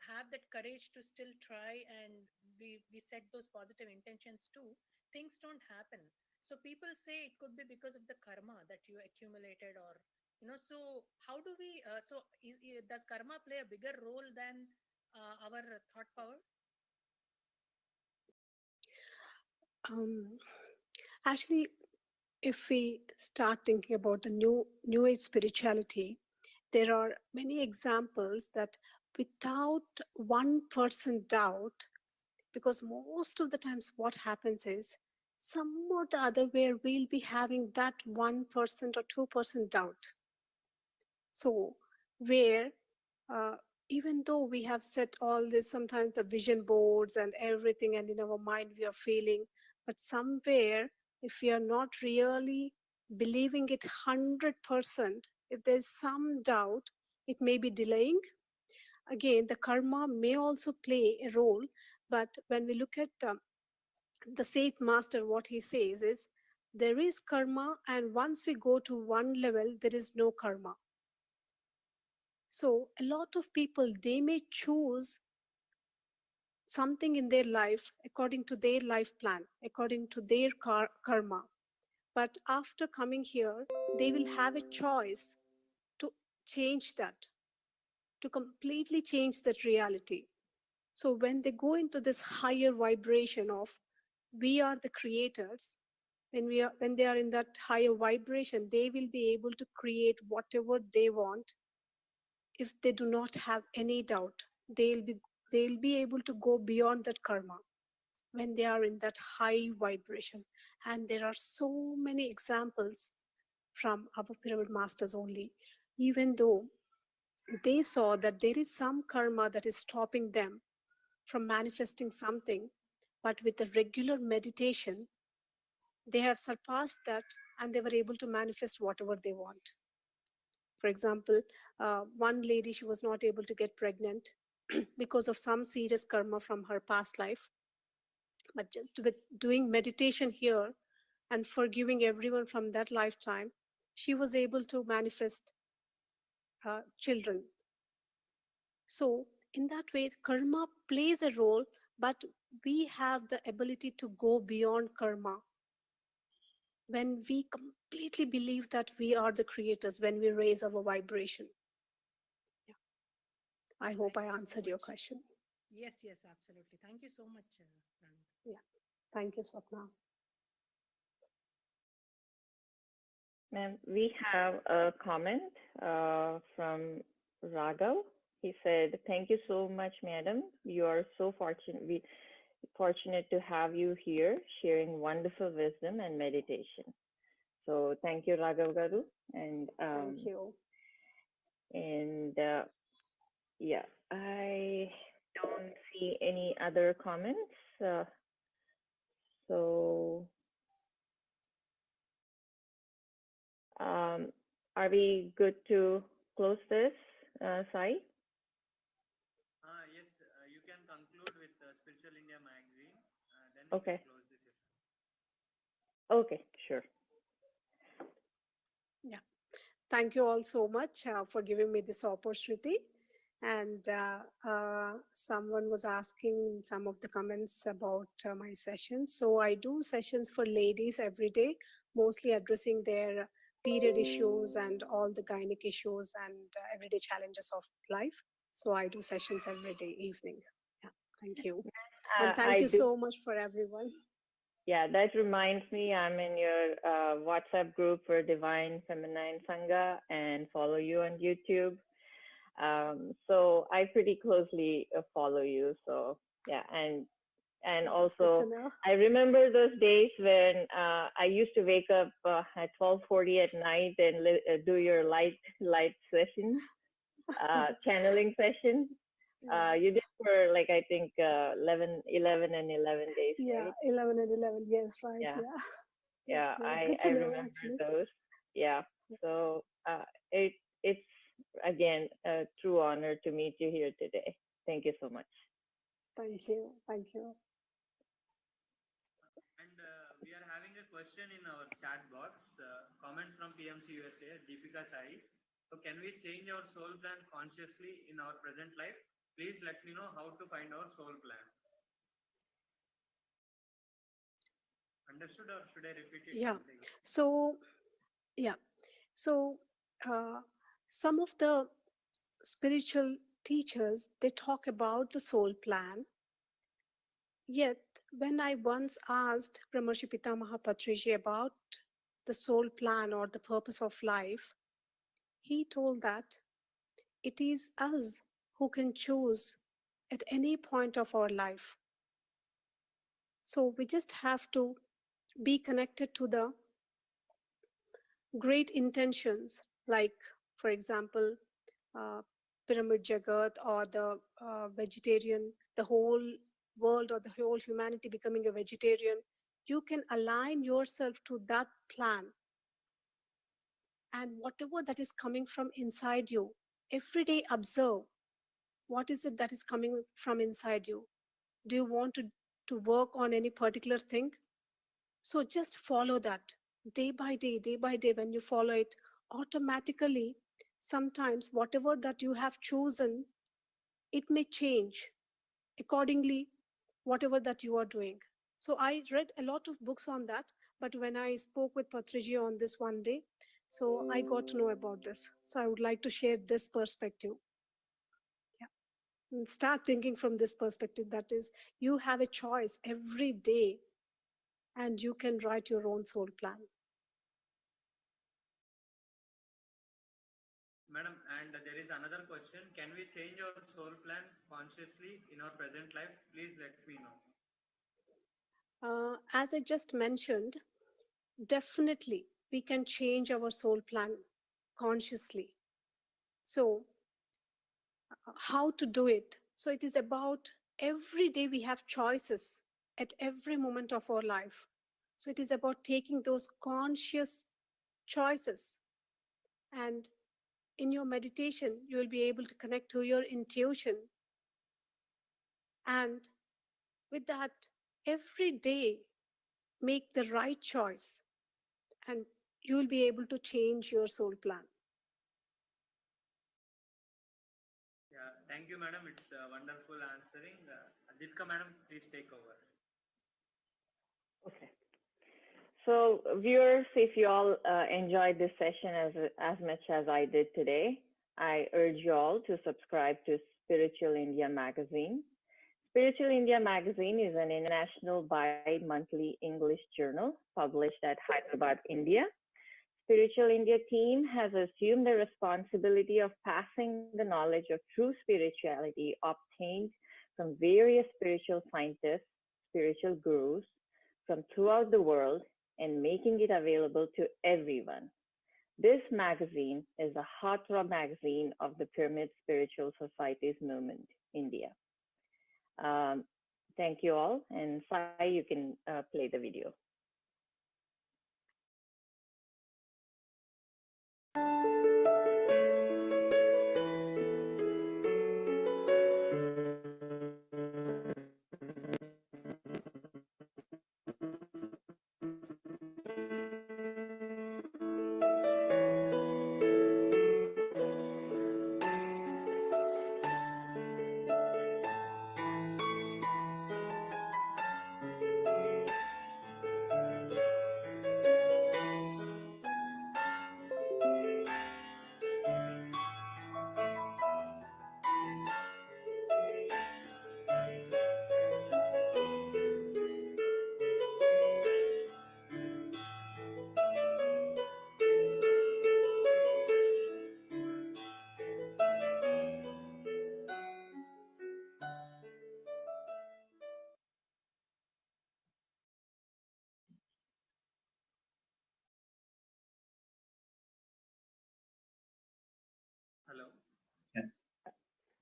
have that courage to still try, and we set those positive intentions too, things don't happen. So people say it could be because of the karma that you accumulated, or so how do we does karma play a bigger role than our thought power? Um, Actually, if we start thinking about the new age spirituality, there are many examples that without 1% doubt, because most of the times what happens is some or the other way we'll be having that 1% or 2% doubt. So where uh, even though we have set all this, sometimes the vision boards and everything, and in our mind we are feeling, but somewhere if we are not really believing it 100%, if there's some doubt, it may be delaying. Again, the karma may also play a role, but when we look at the Seth Master, what he says is there is karma, and once we go to one level, there is no karma. So a lot of people, they may choose something in their life according to their life plan, according to their karma. But after coming here, they will have a choice to change that, to completely change that reality. So when they go into this higher vibration of we are the creators, when they are in that higher vibration, they will be able to create whatever they want. If they do not have any doubt, they'll be able to go beyond that karma when they are in that high vibration. And there are so many examples from our pyramid masters only. Even though they saw that there is some karma that is stopping them from manifesting something, but with the regular meditation they have surpassed that, and they were able to manifest whatever they want. For example, one lady, she was not able to get pregnant because of some serious karma from her past life. But just with doing meditation here and forgiving everyone from that lifetime, she was able to manifest children. So, in that way, karma plays a role, but we have the ability to go beyond karma when we completely believe that we are the creators, when we raise our vibration. Yeah. I hope Thank I you so answered your much. question. Yes, yes, absolutely. Thank you so much, Pranit. Yeah. Thank you, Swapna. Ma'am, we have a comment from Raghav. He said, "Thank you so much, madam. You are so fortunate. Fortunate to have you here, sharing wonderful wisdom and meditation." So thank you, Raghav Garu, and Thank you. and yeah, I don't see any other comments. So um, are we good to close this, Sai? Yes, you can conclude with Spiritual India magazine, then we can Okay. close the session. Okay, sure. Yeah. Thank you all so much for giving me this opportunity. And someone was asking some of the comments about my sessions. So I do sessions for ladies every day, mostly addressing their period issues and all the gynec issues and everyday challenges of life. So I do sessions every day evening. Yeah, thank you. And thank I you do. so much for everyone. Yeah, that reminds me, I'm in your WhatsApp group for Divine Feminine Sangha and follow you on YouTube. So I pretty closely follow you. So yeah, and That's good to also know. I remember those days when I used to wake up at 12:40 at night and do your light sessions, channeling sessions. Yeah. You did for like I think 11 and 11 days, Yeah, right? 11 and 11. Yes, right. Yeah, Yeah, that's yeah. great. I Good I to know, remember actually. those. Yeah. So it's again a true honor to meet you here today. Thank you so much. Thank you. Thank you. And we are having a question in our chat box. Comment from PMC USA, Deepika Sai. So, can we change our soul plan consciously in our present life? Please let me know how to find our soul plan. Understood, or should I repeat it Yeah. once again? So, yeah. So, uh, some of the spiritual teachers they talk about the soul plan. Yet, when I once asked Brahmarshi Pitamaha Patriji about the soul plan or the purpose of life, he told that it is us who can choose at any point of our life. So we just have to be connected to the great intentions, like, for example, uh, Pyramid Jagat or the vegetarian, the whole world or the whole humanity becoming a vegetarian. You can align yourself to that plan, and whatever that is coming from inside you, every day observe what is it that is coming from inside you. Do you want to work on any particular thing? So just follow that day by day. When you follow it, automatically, sometimes whatever that you have chosen, it may change accordingly, whatever that you are doing. So I read a lot of books on that, but when I spoke with Patriji on this one day, so I got to know about this. So I would like to share this perspective. Yeah. And start thinking from this perspective, that is, you have a choice every day and you can write your own soul plan. Madam, and there is another question. Can we change our soul plan consciously in our present life? Please let me know. As I just mentioned, definitely we can change our soul plan consciously. So, how to do it? So, it is about every day we have choices at every moment of our life. So, it is about taking those conscious choices. And in your meditation, you will be able to connect to your intuition. And with that, every day, make the right choice and you will be able to change your soul plan. Yeah, thank you, madam. It's wonderful answering. Adhitka, madam, please take over. Okay. So, viewers, if you all enjoyed this session as much as I did today, I urge you all to subscribe to Spiritual India magazine. Spiritual India magazine is an international bi-monthly English journal published at Hyderabad, India. Spiritual India team has assumed the responsibility of passing the knowledge of true spirituality obtained from various spiritual scientists, spiritual gurus from throughout the world and making it available to everyone. This magazine is a heartthrob magazine of the Pyramid Spiritual Societies movement, India. Um, thank you all, and Sai, you can play the video.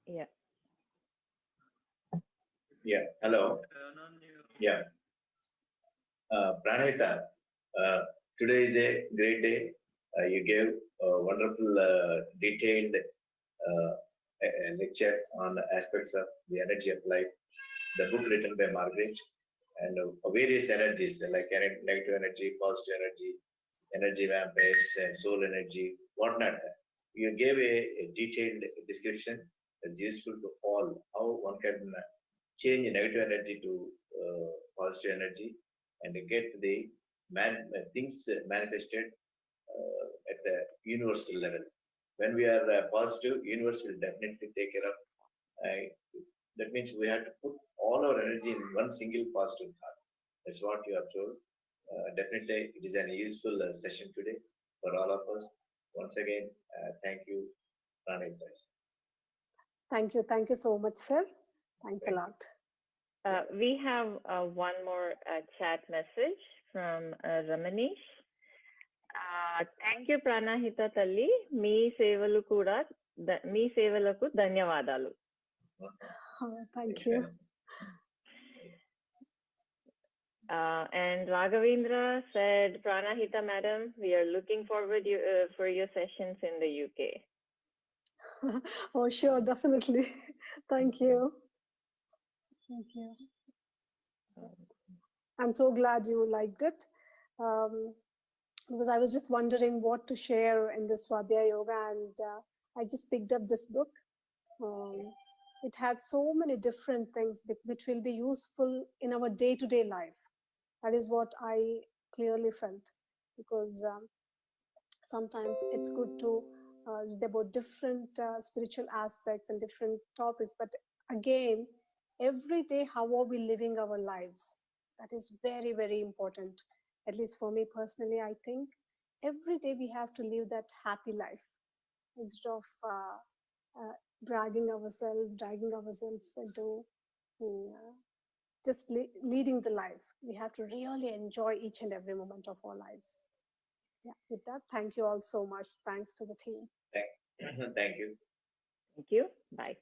Yeah. Yeah, hello. Turn on your Yeah, Pranahitha, uh, today is a great day. You gave a wonderful, detailed lecture on the aspects of the energy of life, the book written by Margaret, and various energies like negative energy, positive energy, energy vampires, and soul energy, whatnot. You gave a detailed description that's useful to all how one can change negative energy to positive energy and get the things manifested at the universal level. When we are positive, universe will definitely take care of. Uh, that means we have to put all our energy in one single positive thought. That's what you have told. Definitely, it is an useful session today for all of us. Once again, thank you, Pranay. Thank you so much, sir. Thanks a Thank lot. We have one more chat message from Ramanish. Thank you, Pranahita Talli. మీ సేవలకు ధన్యవాదాలు. Thank you. And Raghavendra said, Pranahita madam, we are looking forward for your sessions in the UK. Oh, sure, definitely. Thank you. Thank you. I'm so glad you liked it. Because I was just wondering what to share in this Swadhyaya Yoga, and I just picked up this book. It had so many different things which will be useful in our day-to-day life. That is what I clearly felt, because sometimes it's good to read about different spiritual aspects and different topics, but again, every day, how are we living our lives? That is very, very important. At least for me personally, I think every day we have to live that happy life instead of dragging ourselves into just leading the life. We have to really enjoy each and every moment of our lives. Yeah, with that, thank you all so much. Thanks to the team. Thank you. Thank you. Bye.